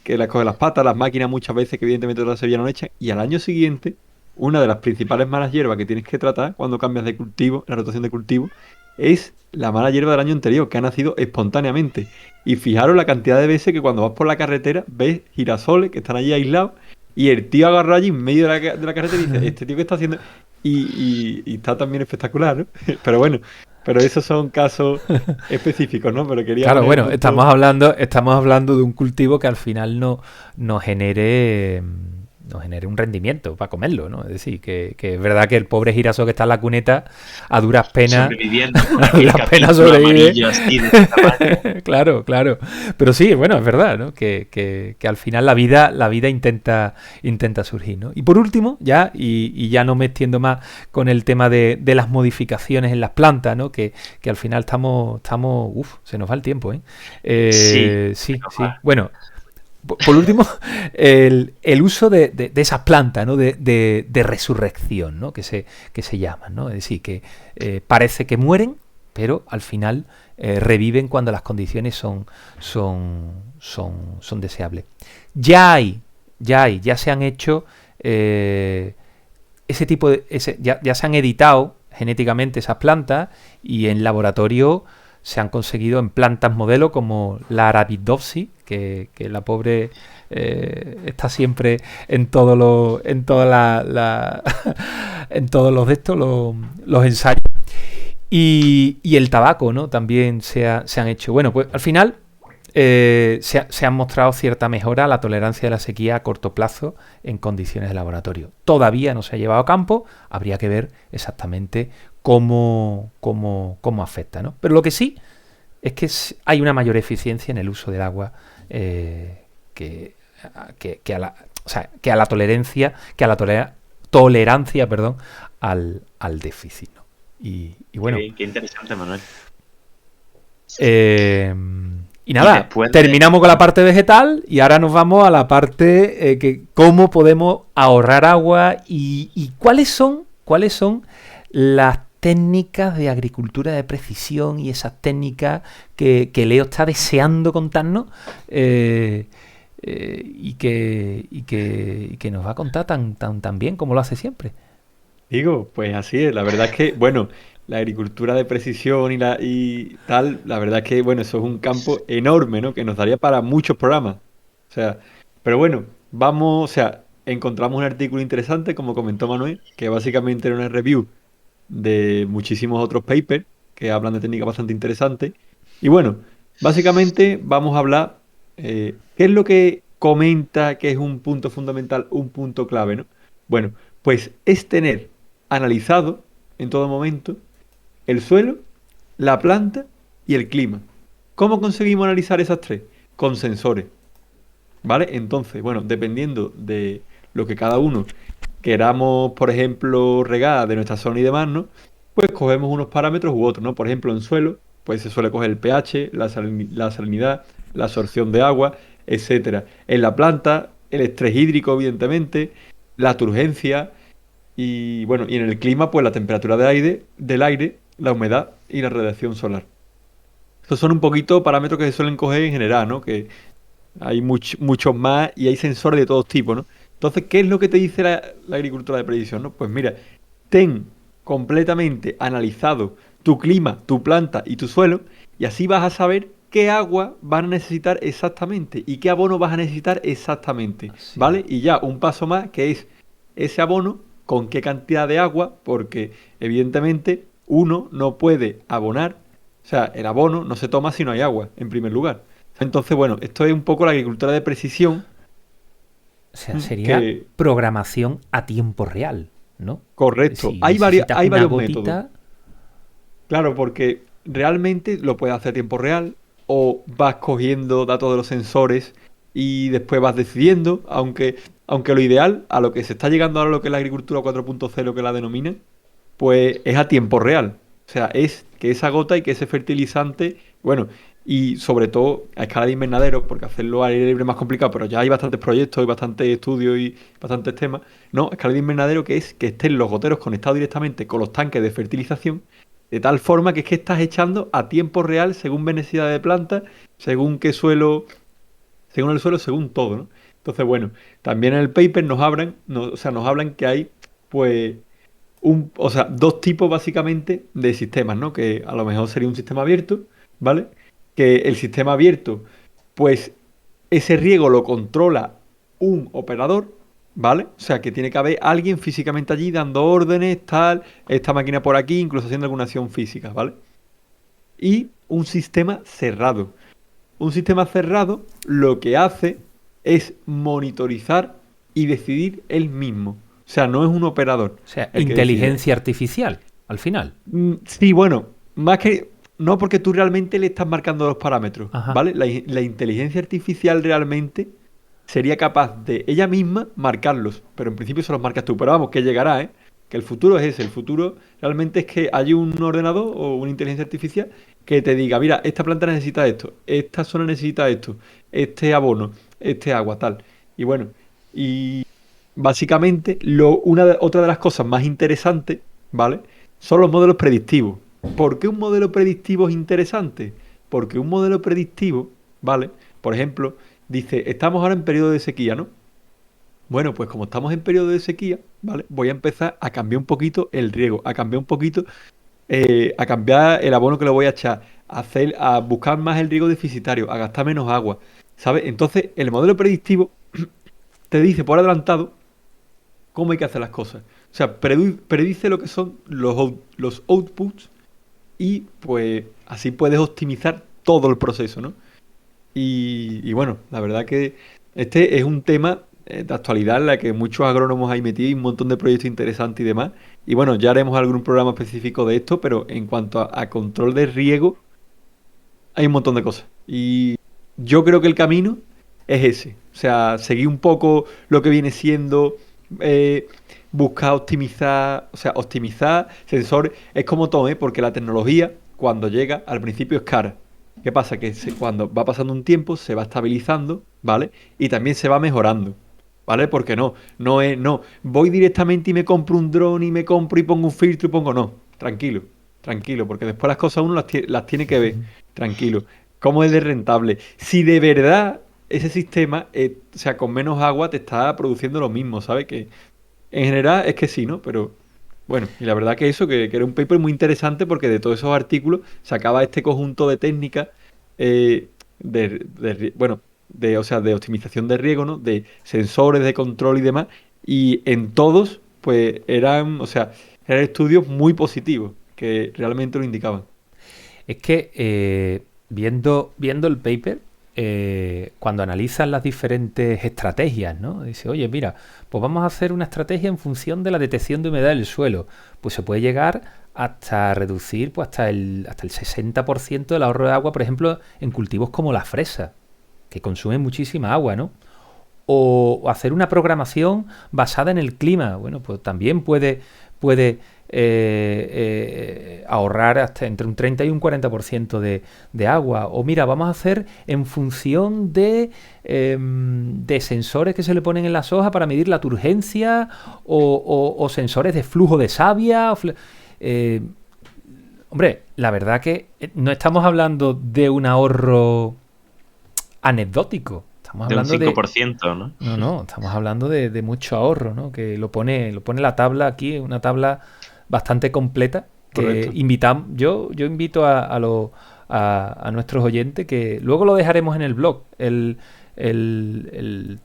S2: que las cogen las patas, las máquinas muchas veces que evidentemente toda la semilla no le echan, y al año siguiente, una de las principales malas hierbas que tienes que tratar cuando cambias de cultivo, la rotación de cultivo, es la mala hierba del año anterior, que ha nacido espontáneamente. Y fijaros la cantidad de veces que cuando vas por la carretera ves girasoles que están allí aislados y el tío agarra allí en medio de la carretera y dice, ¿este tío qué está haciendo? Y está también espectacular, ¿no? Pero bueno, pero esos son casos específicos, ¿no? Pero quería
S1: Claro,
S2: poner el
S1: bueno,
S2: punto.
S1: estamos hablando de un cultivo que al final no genere, no genere un rendimiento para comerlo, ¿no? Es decir, que es verdad que el pobre girasol que está en la cuneta a duras penas,
S3: Sobreviviendo con
S1: a
S3: aquel
S1: duras penas
S3: capítulo
S1: sobrevive.
S3: amarillo así de este tamaño.
S1: Claro. Pero sí, bueno, es verdad, ¿no? Que al final la vida intenta surgir, ¿no? Y por último, y ya no me extiendo más con el tema de las modificaciones en las plantas, ¿no? Que al final se nos va el tiempo, ¿eh?
S3: Sí,
S1: Sí.
S3: va.
S1: Bueno, por último, el uso de esas plantas, ¿no? De resurrección, ¿no? Que se llaman, ¿no? Es decir, que parece que mueren, pero al final reviven cuando las condiciones son deseables. Ya se han hecho ese tipo ya se han editado genéticamente esas plantas y en laboratorio se han conseguido en plantas modelo como la Arabidopsis, que la pobre está siempre en todos los en toda en todos los de estos los ensayos y el tabaco, ¿no? También se han hecho. Bueno, pues al final se han mostrado cierta mejora a la tolerancia de la sequía a corto plazo en condiciones de laboratorio. Todavía no se ha llevado a campo, habría que ver exactamente cómo afecta, ¿no? Pero lo que sí es que hay una mayor eficiencia en el uso del agua que a la tolerancia, perdón, al déficit, ¿no? Y bueno,
S3: Qué interesante, Manuel.
S1: y nada, terminamos con la parte vegetal y ahora nos vamos a la parte que cómo podemos ahorrar agua y cuáles son las técnicas de agricultura de precisión y esas técnicas que Leo está deseando contarnos y que nos va a contar tan bien como lo hace siempre.
S2: Digo, pues así es. La verdad es que, bueno, la agricultura de precisión y tal, la verdad es que, bueno, eso es un campo enorme, ¿no? Que nos daría para muchos programas. O sea, pero bueno, vamos, o sea, encontramos un artículo interesante, como comentó Manuel, que básicamente era una review de muchísimos otros papers que hablan de técnicas bastante interesantes. Y bueno, básicamente vamos a hablar, ¿qué es lo que comenta que es un punto fundamental, un punto clave, ¿no? Bueno, pues es tener analizado en todo momento el suelo, la planta y el clima. ¿Cómo conseguimos analizar esas tres? Con sensores, ¿vale? Entonces, bueno, dependiendo de lo que cada uno queramos, por ejemplo, regar de nuestra zona y demás, ¿no? Pues cogemos unos parámetros u otros, ¿no? Por ejemplo, en suelo, pues se suele coger el pH, la salinidad, la absorción de agua, etcétera. En la planta, el estrés hídrico, evidentemente, la turgencia y, bueno, y en el clima, pues la temperatura del aire, la humedad y la radiación solar. Estos son un poquito parámetros que se suelen coger en general, ¿no? Que hay muchos más y hay sensores de todos tipos, ¿no? Entonces, ¿qué es lo que te dice la agricultura de precisión, ¿no? Pues mira, ten completamente analizado tu clima, tu planta y tu suelo, y así vas a saber qué agua van a necesitar exactamente y qué abono vas a necesitar exactamente,
S1: Así es.
S2: ¿vale? Y ya un paso más, que es ese abono, con qué cantidad de agua, porque evidentemente uno no puede abonar, o sea, el abono no se toma si no hay agua, en primer lugar. Entonces, bueno, esto es un poco la agricultura de precisión,
S1: O sea, sería
S2: que,
S1: programación a tiempo real, ¿no?
S2: correcto,
S1: Si
S2: hay
S1: necesitas una
S2: varios métodos.
S1: gotita,
S2: Claro, porque realmente lo puedes hacer a tiempo real o vas cogiendo datos de los sensores y después vas decidiendo, aunque lo ideal, a lo que se está llegando ahora, lo que es la agricultura 4.0 que la denominan, pues es a tiempo real. O sea, es que esa gota y que ese fertilizante, bueno, y sobre todo a escala de invernadero, porque hacerlo al aire libre es más complicado, pero ya hay bastantes proyectos, hay bastantes estudios y bastantes temas. No, a escala de invernadero, que es que estén los goteros conectados directamente con los tanques de fertilización, de tal forma que es que estás echando a tiempo real según necesidad de planta, según qué suelo, según el suelo, según todo, ¿no? Entonces, bueno, también en el paper o sea, nos hablan que hay, pues, o sea, dos tipos básicamente de sistemas, ¿no? Que a lo mejor sería un sistema abierto, ¿vale? Que el sistema abierto, pues ese riego lo controla un operador, ¿vale? O sea, que tiene que haber alguien físicamente allí dando órdenes, tal, esta máquina por aquí, incluso haciendo alguna acción física, ¿vale? Y un sistema cerrado. Un sistema cerrado lo que hace es monitorizar y decidir él mismo. O sea, no es un operador
S1: o sea,
S2: el que decide.
S1: inteligencia artificial, al final.
S2: Sí, bueno, más que no porque tú realmente le estás marcando los parámetros,
S1: Ajá.
S2: ¿vale? La inteligencia artificial realmente sería capaz de ella misma marcarlos, pero en principio se los marcas tú. Pero vamos, que llegará, ¿eh? Que el futuro es ese. El futuro realmente es que hay un ordenador o una inteligencia artificial que te diga, mira, esta planta necesita esto, esta zona necesita esto, este abono, este agua, tal. Y bueno, y básicamente otra de las cosas más interesantes, ¿vale? Son los modelos predictivos. ¿Por qué un modelo predictivo es interesante? Porque un modelo predictivo, ¿vale? Por ejemplo, dice, estamos ahora en periodo de sequía, ¿no? Bueno, pues como estamos en periodo de sequía, ¿vale? Voy a empezar a cambiar un poquito el riego, a cambiar un poquito, a cambiar el abono que le voy a echar, a buscar más el riego deficitario, a gastar menos agua, ¿sabes? Entonces, el modelo predictivo te dice por adelantado cómo hay que hacer las cosas. O sea, predice lo que son los outputs y pues así puedes optimizar todo el proceso, ¿no? Y bueno, la verdad que este es un tema de actualidad en la que muchos agrónomos hay metidos y un montón de proyectos interesantes y demás. Y bueno, ya haremos algún programa específico de esto, pero en cuanto a control de riego, hay un montón de cosas. Y yo creo que el camino es ese. O sea, seguir un poco lo que viene siendo, eh, buscar optimizar, o sea, optimizar sensores. Es como todo, ¿eh? Porque la tecnología, cuando llega, al principio es cara. ¿Qué pasa? Que cuando va pasando un tiempo, se va estabilizando, ¿vale? Y también se va mejorando, ¿vale? Porque no, voy directamente y me compro un dron y me compro y pongo un filtro y pongo, no, tranquilo, porque después las cosas uno las tiene que ver, tranquilo. ¿Cómo es de rentable? Si de verdad ese sistema, o sea, con menos agua te está produciendo lo mismo, ¿sabes? Que en general es que sí, ¿no? Pero Bueno, y la verdad que eso, que era un paper muy interesante porque de todos esos artículos sacaba este conjunto de técnicas bueno, o sea, de optimización de riego, ¿no? De sensores, de control y demás. Y en todos, pues eran, o sea, eran estudios muy positivos que realmente lo indicaban.
S1: Es que viendo el paper, cuando analizan las diferentes estrategias, ¿no? Dice, oye, mira, pues vamos a hacer una estrategia en función de la detección de humedad del suelo. Pues se puede llegar hasta reducir pues hasta el 60% del ahorro de agua, por ejemplo, en cultivos como la fresa, que consumen muchísima agua, ¿no? O hacer una programación basada en el clima. Bueno, pues también puede ahorrar hasta entre un 30 y un 40% de agua. O mira, vamos a hacer en función de sensores que se le ponen en las hojas para medir la turgencia o sensores de flujo de savia. Eh, hombre, la verdad que no estamos hablando de un ahorro anecdótico. Estamos
S3: De un
S1: hablando de,
S3: 5%, ¿no?
S1: no, estamos hablando de mucho ahorro, ¿no? Que lo pone la tabla aquí, una tabla bastante completa que
S2: Correcto.
S1: yo invito a nuestros oyentes que luego lo dejaremos en el blog, el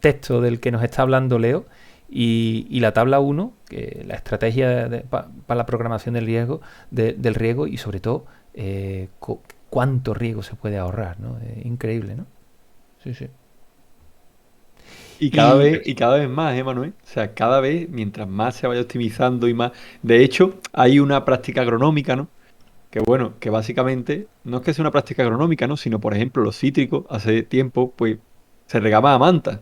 S1: texto del que nos está hablando Leo y la tabla uno que la estrategia para la programación del riego, del riego y sobre todo cuánto riego se puede ahorrar, ¿no? Increíble, ¿no? Sí, sí. Y
S2: Y cada vez más, Manuel? O sea, cada vez, mientras más se vaya optimizando y más. De hecho, hay una práctica agronómica, ¿no? Que bueno, que básicamente no es que sea una práctica agronómica, ¿no? Sino, por ejemplo, los cítricos hace tiempo, pues, se regaban a manta,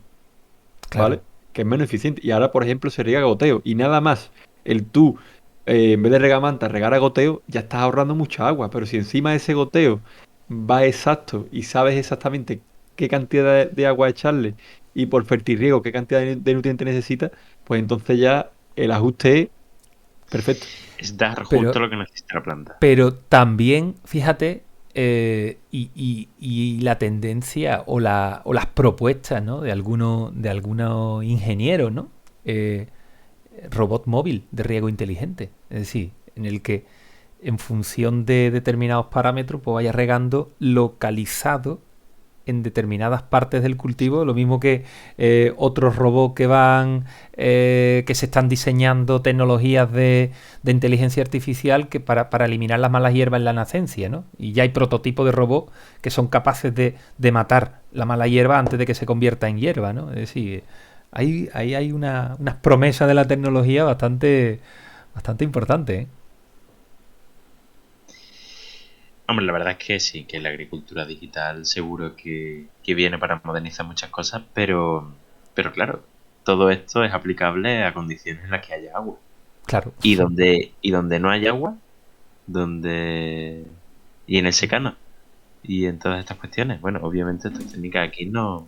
S1: claro,
S2: ¿vale? Que es menos eficiente. Y ahora, por ejemplo, se riega a goteo. Y nada más, el tú, en vez de regar a manta, regar a goteo, ya estás ahorrando mucha agua. Pero si encima de ese goteo va exacto y sabes exactamente qué cantidad de agua echarle y por fertirriego qué cantidad de nutrientes necesita, pues entonces ya el ajuste es perfecto.
S3: Es dar justo
S1: pero
S3: lo que necesita la planta.
S1: Pero también, fíjate, y la tendencia o las propuestas, ¿no? de algunos ingenieros, ¿no? Eh, Robot móvil de riego inteligente. Es decir, en el que en función de determinados parámetros, pues vaya regando localizado en determinadas partes del cultivo, lo mismo que otros robots que se están diseñando tecnologías de inteligencia artificial que para eliminar las malas hierbas en la nacencia, ¿no? Y ya hay prototipos de robots que son capaces de matar la mala hierba antes de que se convierta en hierba, ¿no? Es decir, ahí hay unas promesas de la tecnología bastante importantes, ¿eh?
S3: Hombre, la verdad es que sí, que la agricultura digital seguro que viene para modernizar muchas cosas, pero claro, todo esto es aplicable a condiciones en las que haya agua.
S1: Claro.
S3: Y donde no hay agua, donde y en el secano. Y en todas estas cuestiones, bueno, obviamente estas técnicas aquí no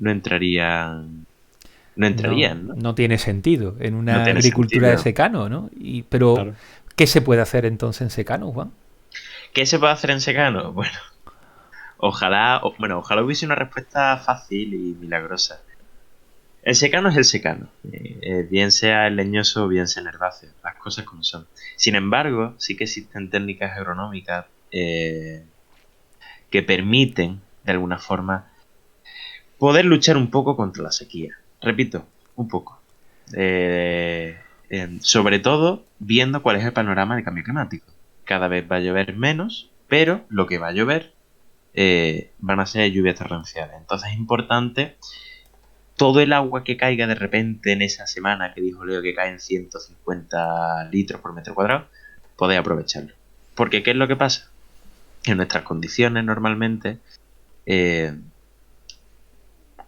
S3: entrarían, no
S1: No,
S3: entrarían, ¿no?
S1: no tiene sentido en
S3: No
S1: una
S3: tiene
S1: agricultura de
S3: sentido.
S1: secano, ¿no? Pero,
S2: Claro.
S1: ¿qué se puede hacer entonces en secano, Juan?
S3: ¿Qué se puede hacer en secano? Bueno, ojalá hubiese una respuesta fácil y milagrosa. El secano es el secano, bien sea el leñoso o bien sea el herbáceo, las cosas como son. Sin embargo, sí que existen técnicas agronómicas que permiten, de alguna forma, poder luchar un poco contra la sequía. Repito, un poco. Sobre todo, viendo cuál es el panorama de cambio climático. Cada vez va a llover menos, pero lo que va a llover van a ser lluvias torrenciales. Entonces es importante todo el agua que caiga de repente en esa semana que dijo Leo que caen 150 litros por metro cuadrado, poder aprovecharlo. Porque ¿qué es lo que pasa? En nuestras condiciones normalmente, eh,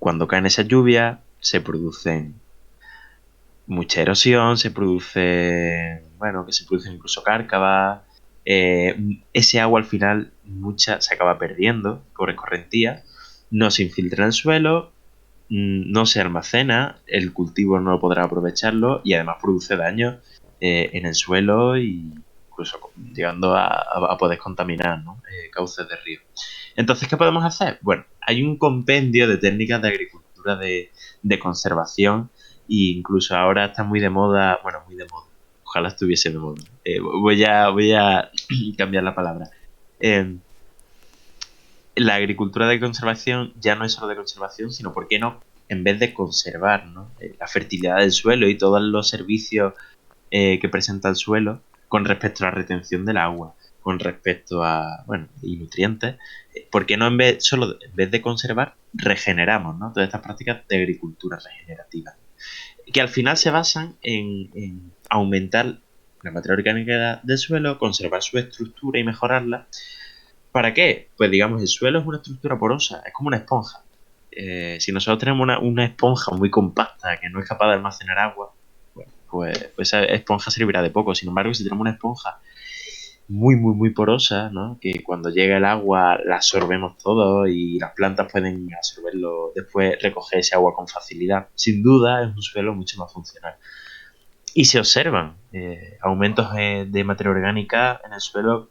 S3: cuando caen esas lluvias, se producen mucha erosión, que se producen incluso cárcavas. Ese agua al final mucha se acaba perdiendo por escorrentía, no se infiltra en el suelo, no se almacena, el cultivo no podrá aprovecharlo y además produce daño en el suelo y incluso llegando a poder contaminar, ¿no? Cauces de río. Entonces, ¿qué podemos hacer? Bueno, hay un compendio de técnicas de agricultura de conservación e incluso ahora está muy de moda, bueno, muy de moda, Ojalá estuviese de moda. Voy a cambiar la palabra. La agricultura de conservación ya no es solo de conservación, sino, ¿por qué no? En vez de conservar, ¿no? La fertilidad del suelo y todos los servicios que presenta el suelo con respecto a la retención del agua, con respecto a, bueno, y nutrientes, ¿por qué no en vez de conservar, regeneramos, ¿no? Todas estas prácticas de agricultura regenerativa, que al final se basan en aumentar la materia orgánica del suelo, conservar su estructura y mejorarla. ¿Para qué? Pues digamos, el suelo es una estructura porosa, es como una esponja. Si nosotros tenemos una esponja muy compacta que no es capaz de almacenar agua, bueno, pues esa esponja servirá de poco. Sin embargo, si tenemos una esponja muy, muy, muy porosa, ¿no? Que cuando llega el agua la absorbemos todo y las plantas pueden absorberlo, después recoger ese agua con facilidad. Sin duda es un suelo mucho más funcional. Y se observan aumentos de materia orgánica en el suelo,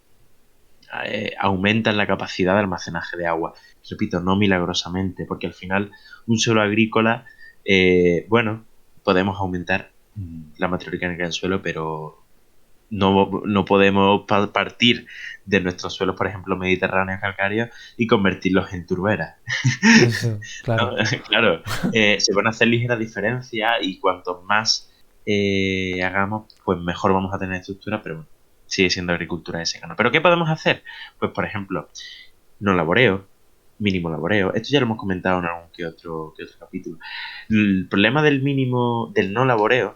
S3: aumentan la capacidad de almacenaje de agua. Repito, no milagrosamente, porque al final un suelo agrícola, bueno, podemos aumentar la materia orgánica del suelo, pero no podemos partir de nuestros suelos, por ejemplo, mediterráneos calcáreos, y convertirlos en turberas.
S1: Eso, claro.
S3: ¿No? Claro, se van a hacer ligeras diferencias y cuanto más hagamos, pues mejor vamos a tener estructura, pero bueno, sigue siendo agricultura de secano. ¿Pero qué podemos hacer? Pues, por ejemplo, no laboreo, mínimo laboreo. Esto ya lo hemos comentado en algún que otro capítulo. El problema del no laboreo,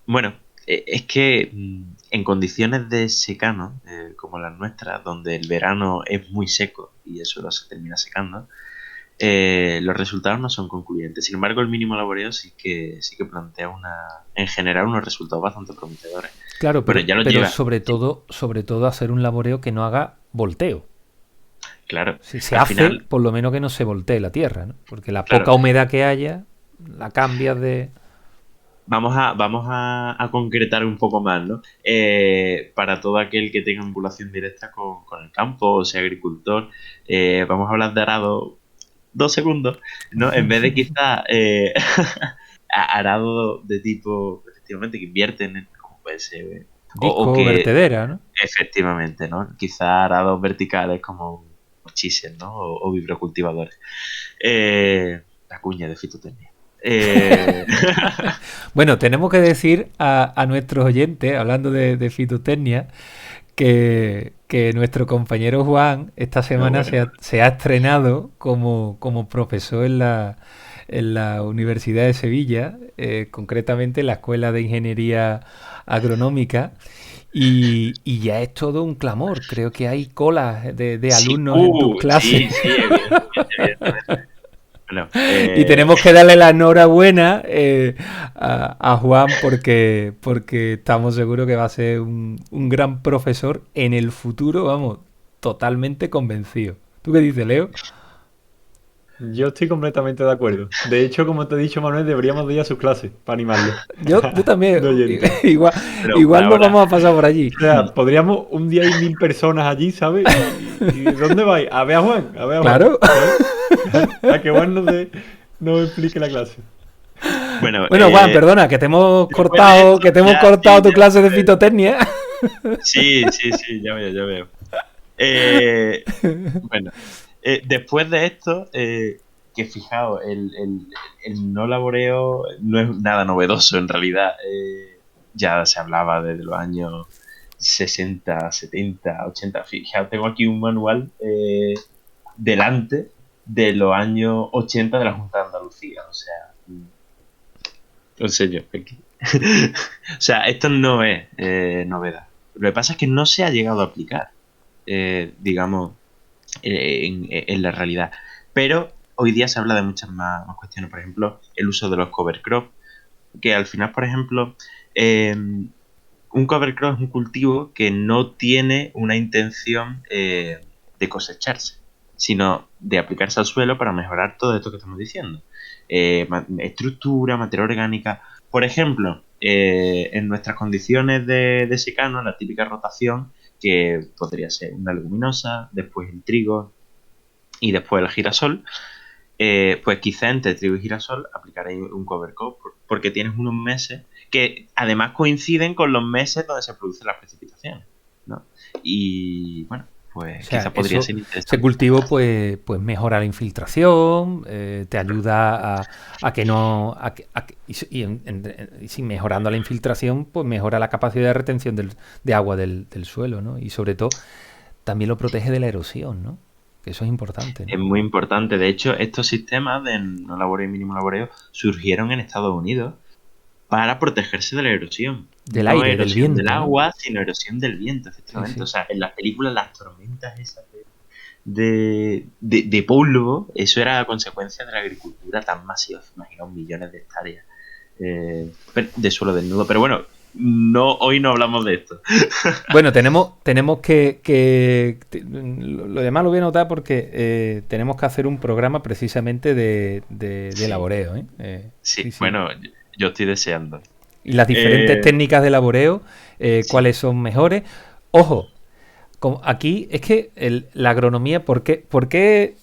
S3: bueno, es que en condiciones de secano, como las nuestras, donde el verano es muy seco y el suelo se termina secando, los resultados no son concluyentes. Sin embargo, el mínimo laboreo sí que plantea en general unos resultados bastante prometedores.
S1: Claro, pero
S3: ya lo lleva.
S1: sobre todo hacer un laboreo que no haga volteo.
S3: Claro.
S1: Si se hace, final, por lo menos que no se voltee la tierra, ¿no? Porque la poca humedad que haya, la cambias de...
S3: Vamos a concretar un poco más, ¿no? Para todo aquel que tenga vinculación directa con el campo, o sea, agricultor, vamos a hablar de arado 2 segundos, ¿no? En vez de quizá arado de tipo, efectivamente, que invierten en, como puede ser,
S1: disco vertedera, ¿no?
S3: Efectivamente, ¿no? Quizá arados verticales como chisel, ¿no? O vibrocultivadores. La cuña de fitotecnia.
S1: Bueno, tenemos que decir a nuestros oyentes, hablando de fitotecnia, que nuestro compañero Juan esta semana se ha estrenado como profesor en la Universidad de Sevilla, concretamente en la Escuela de Ingeniería Agronómica, y ya es todo un clamor. Creo que hay colas de alumnos en tus clases.
S3: Sí, evidentemente. Bueno,
S1: y tenemos que darle la enhorabuena a Juan porque estamos seguros que va a ser un gran profesor en el futuro, vamos, totalmente convencido. ¿Tú qué dices, Leo?
S2: Yo estoy completamente de acuerdo. De hecho, como te he dicho, Manuel, deberíamos de ir a sus clases para animarlo.
S1: Yo también. igual nos vamos a pasar por allí.
S2: O sea, podríamos un día ir 1000 personas allí, ¿sabes? ¿Y dónde vais? A ver a Juan.
S1: Claro.
S2: A que Juan nos explique la clase.
S3: Bueno,
S1: Juan, perdona, que te hemos cortado, tu clase de fitotecnia.
S3: Sí, ya veo. Bueno, después de esto, que fijaos, el no laboreo no es nada novedoso en realidad. Ya se hablaba desde los años 60, 70, 80. Fijaos, tengo aquí un manual delante de los años 80 de la Junta de Andalucía. O sea, lo enseño aquí. O sea, esto no es novedad. Lo que pasa es que no se ha llegado a aplicar, digamos, en la realidad. Pero hoy día se habla de muchas más cuestiones. Por ejemplo, el uso de los cover crop, que al final, por ejemplo, un cover crop es un cultivo que no tiene una intención de cosecharse, sino de aplicarse al suelo para mejorar todo esto que estamos diciendo. Estructura, materia orgánica. Por ejemplo, en nuestras condiciones de secano, la típica rotación, que podría ser una leguminosa, después el trigo y después el girasol, pues quizá entre trigo y girasol aplicaréis un cover crop porque tienes unos meses que además coinciden con los meses donde se producen las precipitaciones, ¿no? Y bueno,
S1: O
S3: pues
S1: sea,
S3: quizá podría ser
S1: ese
S3: interesante.
S1: cultivo pues mejora la infiltración, te ayuda a que no... y sí, mejorando la infiltración, pues mejora la capacidad de retención de agua del suelo, ¿no? Y sobre todo, también lo protege de la erosión, ¿no? Que eso es importante, ¿no?
S3: Es muy importante. De hecho, estos sistemas de no laboreo y mínimo laboreo surgieron en Estados Unidos para protegerse de la erosión.
S1: Del
S3: No
S1: aire, del
S3: erosión del
S1: viento, ¿no?
S3: agua, sino erosión del viento,
S1: Sí,
S3: efectivamente. O
S1: sí.
S3: sea, en las películas, las tormentas esas de polvo, eso era consecuencia de la agricultura tan masiva. Imaginaos millones de hectáreas de suelo desnudo. Pero bueno, hoy no hablamos de esto.
S1: Bueno, tenemos lo demás lo voy a notar porque tenemos que hacer un programa precisamente de
S3: Sí,
S1: laboreo, ¿eh?
S3: sí.
S1: Sí, sí.
S3: Bueno, yo estoy deseando.
S1: Y las diferentes
S3: Eh,
S1: técnicas de laboreo,
S3: sí,
S1: cuáles son mejores. Ojo, aquí es que la agronomía, ¿por qué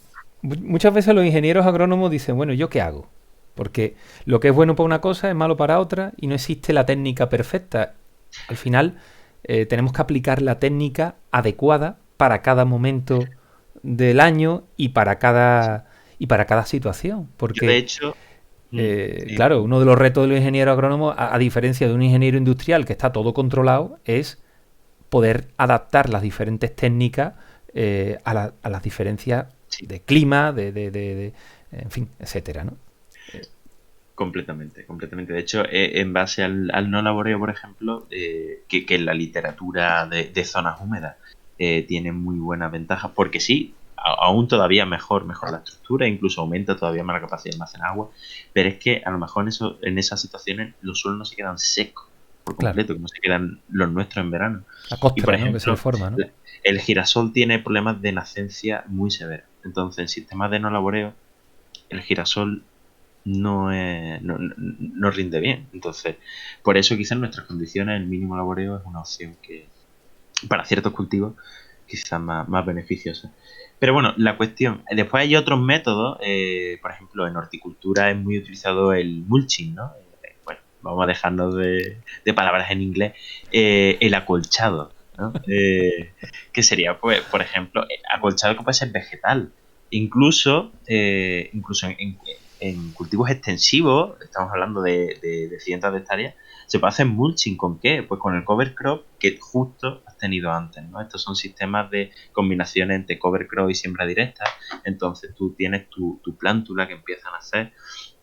S1: muchas veces los ingenieros agrónomos dicen, bueno, ¿yo qué hago? Porque lo que es bueno para una cosa es malo para otra y no existe la técnica perfecta. Al final tenemos que aplicar la técnica adecuada para cada momento del año y para cada situación.
S3: yo de
S1: Porque
S3: hecho,
S1: claro, uno de los retos de los ingenieros agrónomos, a diferencia de un ingeniero industrial que está todo controlado, es poder adaptar las diferentes técnicas a las diferencias
S3: sí,
S1: de clima, en fin, etcétera, ¿no?
S3: completamente, completamente. De hecho, en base al no laboreo, por ejemplo, que en la literatura de zonas húmedas tiene muy buenas ventajas, porque sí, aún todavía mejor la estructura, incluso aumenta todavía más la capacidad de almacenar agua, pero es que a lo mejor en esas situaciones los suelos no se quedan secos por
S1: Claro,
S3: completo, como se quedan los nuestros en verano.
S1: la
S3: Y por
S1: costra, ¿no? Que se
S3: ejemplo,
S1: forma, ¿no?
S3: el girasol tiene problemas de nacencia muy severos. Entonces, en sistemas de no laboreo, el girasol no rinde bien. Entonces, por eso quizás en nuestras condiciones el mínimo laboreo es una opción que para ciertos cultivos quizás más beneficiosa. Pero bueno, la cuestión, después hay otros métodos, por ejemplo, en horticultura es muy utilizado el mulching, ¿no? Bueno, vamos a dejarnos de palabras en inglés, el acolchado, ¿no? Que sería, pues, por ejemplo, acolchado que puede ser vegetal. Incluso en cultivos extensivos, estamos hablando de cientos de hectáreas, se puede hacer mulching ¿con qué? Pues con el cover crop que justo has tenido antes, ¿no? Estos son sistemas de combinación entre cover crop y siembra directa. Entonces tú tienes tu plántula que empiezan a hacer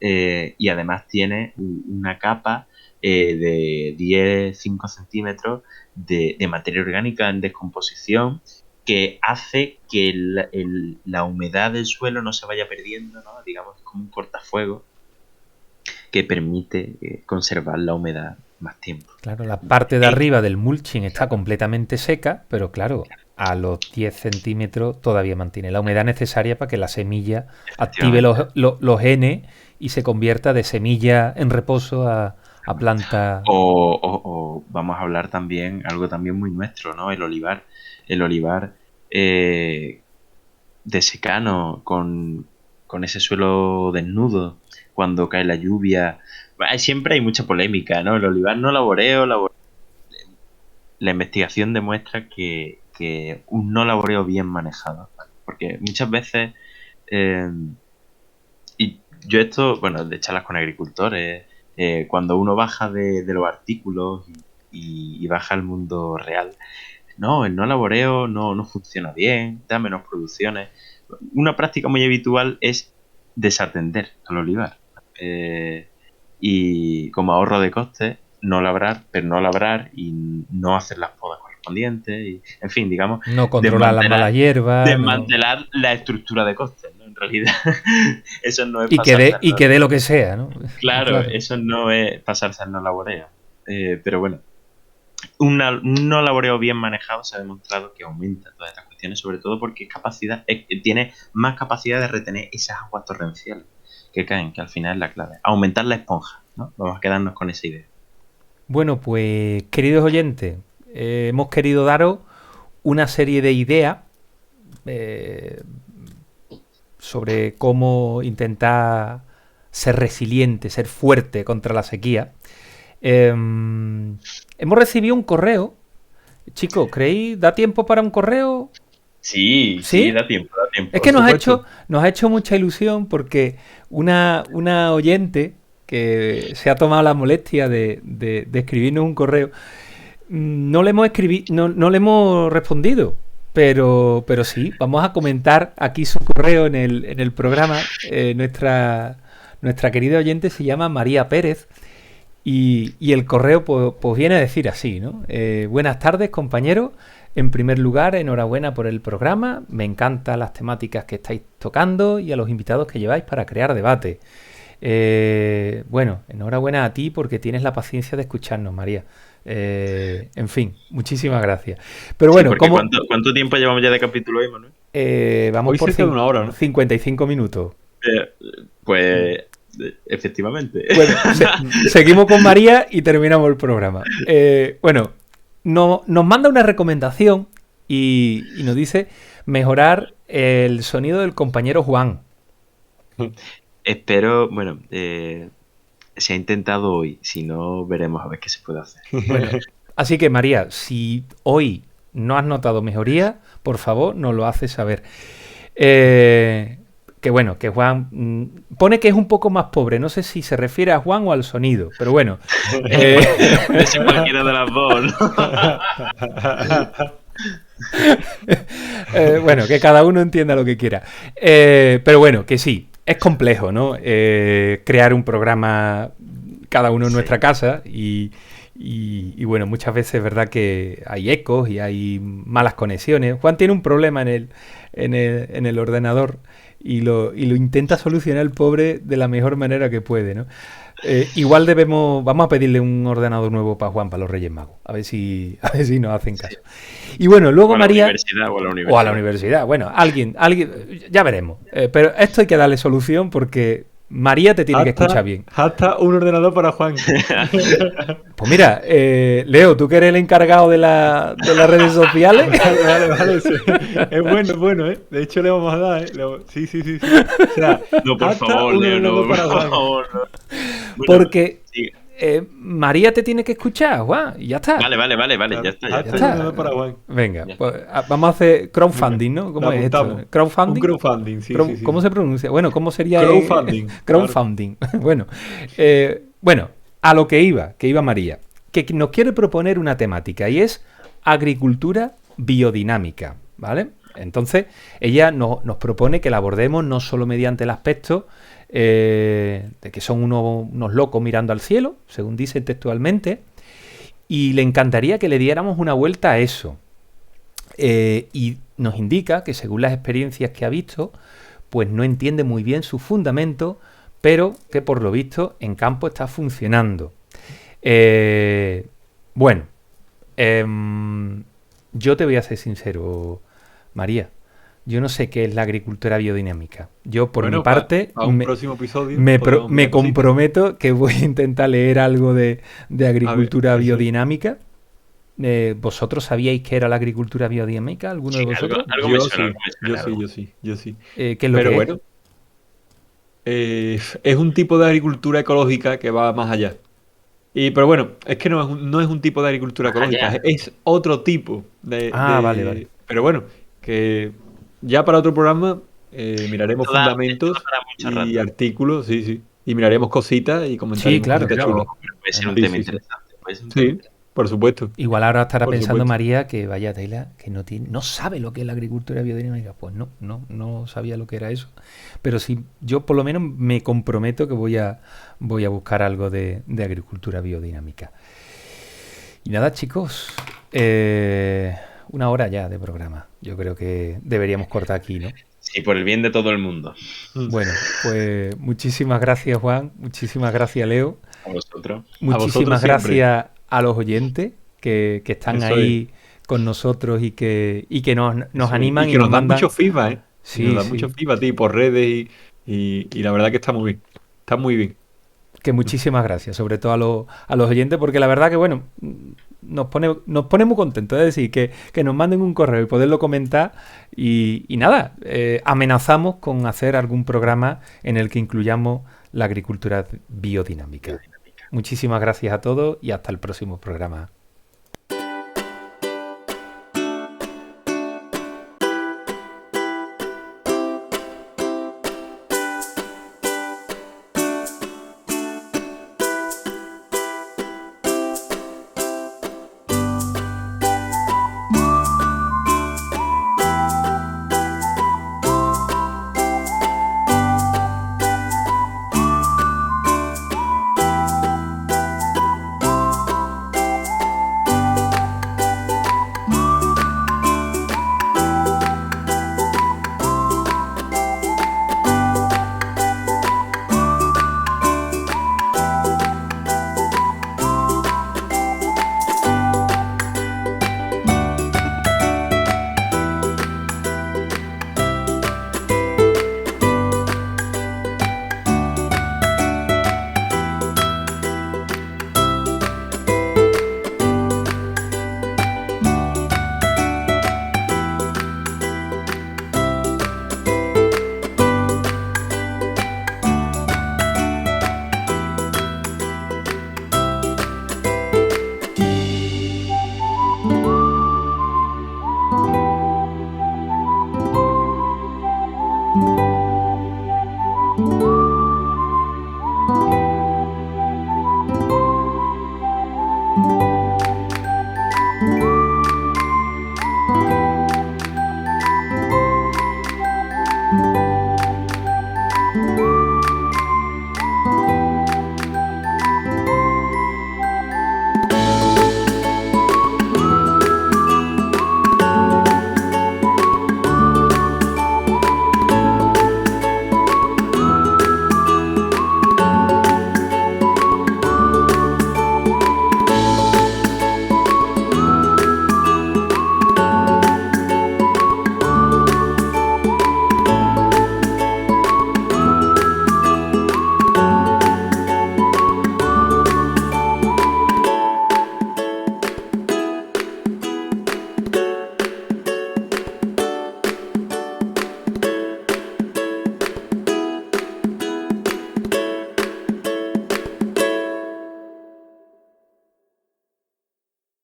S3: y además tienes una capa de 10-5 centímetros de materia orgánica en descomposición que hace que la humedad del suelo no se vaya perdiendo, ¿no? Digamos, como un cortafuego que permite conservar la humedad más tiempo.
S1: Claro, la parte de arriba del mulching está completamente seca, pero claro, a los 10 centímetros todavía mantiene la humedad necesaria para que la semilla active
S3: Efectivamente.
S1: los genes y se convierta de semilla en reposo a planta.
S3: O vamos a hablar también, algo también muy nuestro, ¿no? El olivar. El olivar de secano con ese suelo desnudo cuando cae la lluvia. Siempre hay mucha polémica, ¿no? El olivar no laboreo. La investigación demuestra que un no laboreo bien manejado, ¿vale? Porque muchas veces, eh, y yo esto, bueno, de charlas con agricultores, cuando uno baja de los artículos y baja al mundo real, no, el no laboreo no funciona bien, da menos producciones. Una práctica muy habitual es desatender al olivar. Eh, y como ahorro de costes, no labrar, pero no labrar y no hacer las podas correspondientes. Y, en fin, digamos,
S1: No controlar las
S3: desmantelar,
S1: malas hierbas, no.
S3: desmantelar la estructura de costes, ¿no? En realidad, eso no es
S1: Y que
S3: pasarse
S1: dé,
S3: al
S1: y
S3: no.
S1: que dé lo que sea, ¿no?
S3: Claro,
S1: Claro.
S3: eso no es pasarse al no laboreo. Pero bueno, un no laboreo bien manejado se ha demostrado que aumenta todas estas cuestiones, sobre todo porque tiene más capacidad de retener esas aguas torrenciales que caen, que al final es la clave. Aumentar la esponja, ¿no? Vamos a quedarnos con esa idea.
S1: Bueno, pues queridos oyentes, hemos querido daros una serie de ideas, eh, sobre cómo intentar ser resiliente, ser fuerte contra la sequía. Hemos recibido un correo. Chicos, ¿creéis? ¿Da tiempo para un correo?
S3: Sí, da tiempo, da tiempo.
S1: Es que nos ha hecho mucha ilusión porque una oyente que se ha tomado la molestia de escribirnos un correo, no le hemos respondido, pero sí, vamos a comentar aquí su correo en el programa. Nuestra querida oyente se llama María Pérez y el correo pues viene a decir así, ¿no? Buenas tardes, compañeros. En primer lugar, enhorabuena por el programa. Me encantan las temáticas que estáis tocando y a los invitados que lleváis para crear debate. Bueno, enhorabuena a ti porque tienes la paciencia de escucharnos, María. En fin, muchísimas gracias. Pero bueno,
S3: ¿cuánto tiempo llevamos ya de capítulo hoy, Manuel?
S2: Vamos hoy por una hora, ¿no?
S1: 55 minutos.
S3: Pues efectivamente.
S1: Bueno, seguimos con María y terminamos el programa. Bueno, nos manda una recomendación y nos dice mejorar el sonido del compañero Juan.
S3: Espero, bueno, se ha intentado hoy, si no veremos a ver qué se puede hacer.
S1: Bueno, así que María, si hoy no has notado mejoría, por favor nos lo haces saber. Que bueno, que Juan pone que es un poco más pobre. No sé si se refiere a Juan o al sonido, pero bueno.
S3: Es cualquiera de las dos, ¿no?
S1: Bueno, que cada uno entienda lo que quiera. Pero bueno, que sí, es complejo, ¿no? Crear un programa cada uno en nuestra casa y bueno, muchas veces es verdad que hay ecos y hay malas conexiones. Juan tiene un problema en el ordenador y lo intenta solucionar el pobre de la mejor manera que puede, ¿no? Igual vamos a pedirle un ordenador nuevo para Juan, para los Reyes Magos, a ver si nos hacen caso. Y bueno, luego María... O a la universidad, bueno, alguien, ya veremos. Pero esto hay que darle solución porque María te tiene que escuchar bien.
S2: Hasta un ordenador para Juan.
S1: Pues mira, Leo, tú que eres el encargado de las redes sociales.
S2: Vale, sí. Es bueno, ¿eh? De hecho, le vamos a dar, ¿eh? Sí. O sea,
S3: no, por favor, Leo, no, por favor. No.
S1: Bueno, porque sí. María te tiene que escuchar, Juan, y ya está.
S3: Vale, ya está.
S2: Ya está. Para Juan.
S1: Venga, pues, vamos a hacer crowdfunding, ¿no? ¿Cómo es esto? ¿Crowdfunding?
S2: Un crowdfunding, sí.
S1: ¿Cómo se pronuncia? Bueno, ¿cómo sería?
S2: Crowdfunding.
S1: Crowdfunding. Claro. Bueno, a lo que iba María, que nos quiere proponer una temática y es agricultura biodinámica, ¿vale? Entonces, ella nos propone que la abordemos no solo mediante el aspecto de que son unos locos mirando al cielo, según dice textualmente, y le encantaría que le diéramos una vuelta a eso. Y nos indica que según las experiencias que ha visto, pues no entiende muy bien su fundamento, pero que por lo visto en campo está funcionando. Bueno, yo te voy a ser sincero, María. Yo no sé qué es la agricultura biodinámica. Yo, por mi parte,
S2: a un próximo episodio
S1: me comprometo que voy a intentar leer algo de agricultura biodinámica. ¿Vosotros sabíais qué era la agricultura biodinámica? ¿Alguno de vosotros?
S2: Yo sí.
S1: ¿Qué es lo que
S2: bueno, es un tipo de agricultura ecológica que va más allá. Pero bueno, es que no es un tipo de agricultura ecológica, es otro tipo de...
S1: Vale.
S2: Pero bueno, que ya para otro programa miraremos fundamentos y artículos, sí. Y miraremos cositas y comentarios.
S1: Sí, claro.
S3: Puede ser un tema interesante.
S2: Sí, por supuesto.
S1: Igual ahora estará pensando María que vaya tela, que no sabe lo que es la agricultura biodinámica. Pues no sabía lo que era eso. Pero sí, yo por lo menos me comprometo que voy a buscar algo de agricultura biodinámica. Y nada, chicos, una hora ya de programa. Yo creo que deberíamos cortar aquí, ¿no?
S3: Sí, por el bien de todo el mundo.
S1: Bueno, pues muchísimas gracias, Juan. Muchísimas gracias, Leo.
S3: A vosotros.
S1: Muchísimas gracias a los oyentes que están ahí con nosotros y que nos animan
S2: y nos dan mucho feedback,
S1: Sí,
S2: nos dan mucho feedback a ti por redes y la verdad que está muy bien. Está muy bien.
S1: Que muchísimas gracias, sobre todo a los oyentes, porque la verdad que, bueno, nos pone muy contentos. Es decir, que nos manden un correo y poderlo comentar. Y nada, amenazamos con hacer algún programa en el que incluyamos la agricultura biodinámica. Muchísimas gracias a todos y hasta el próximo programa.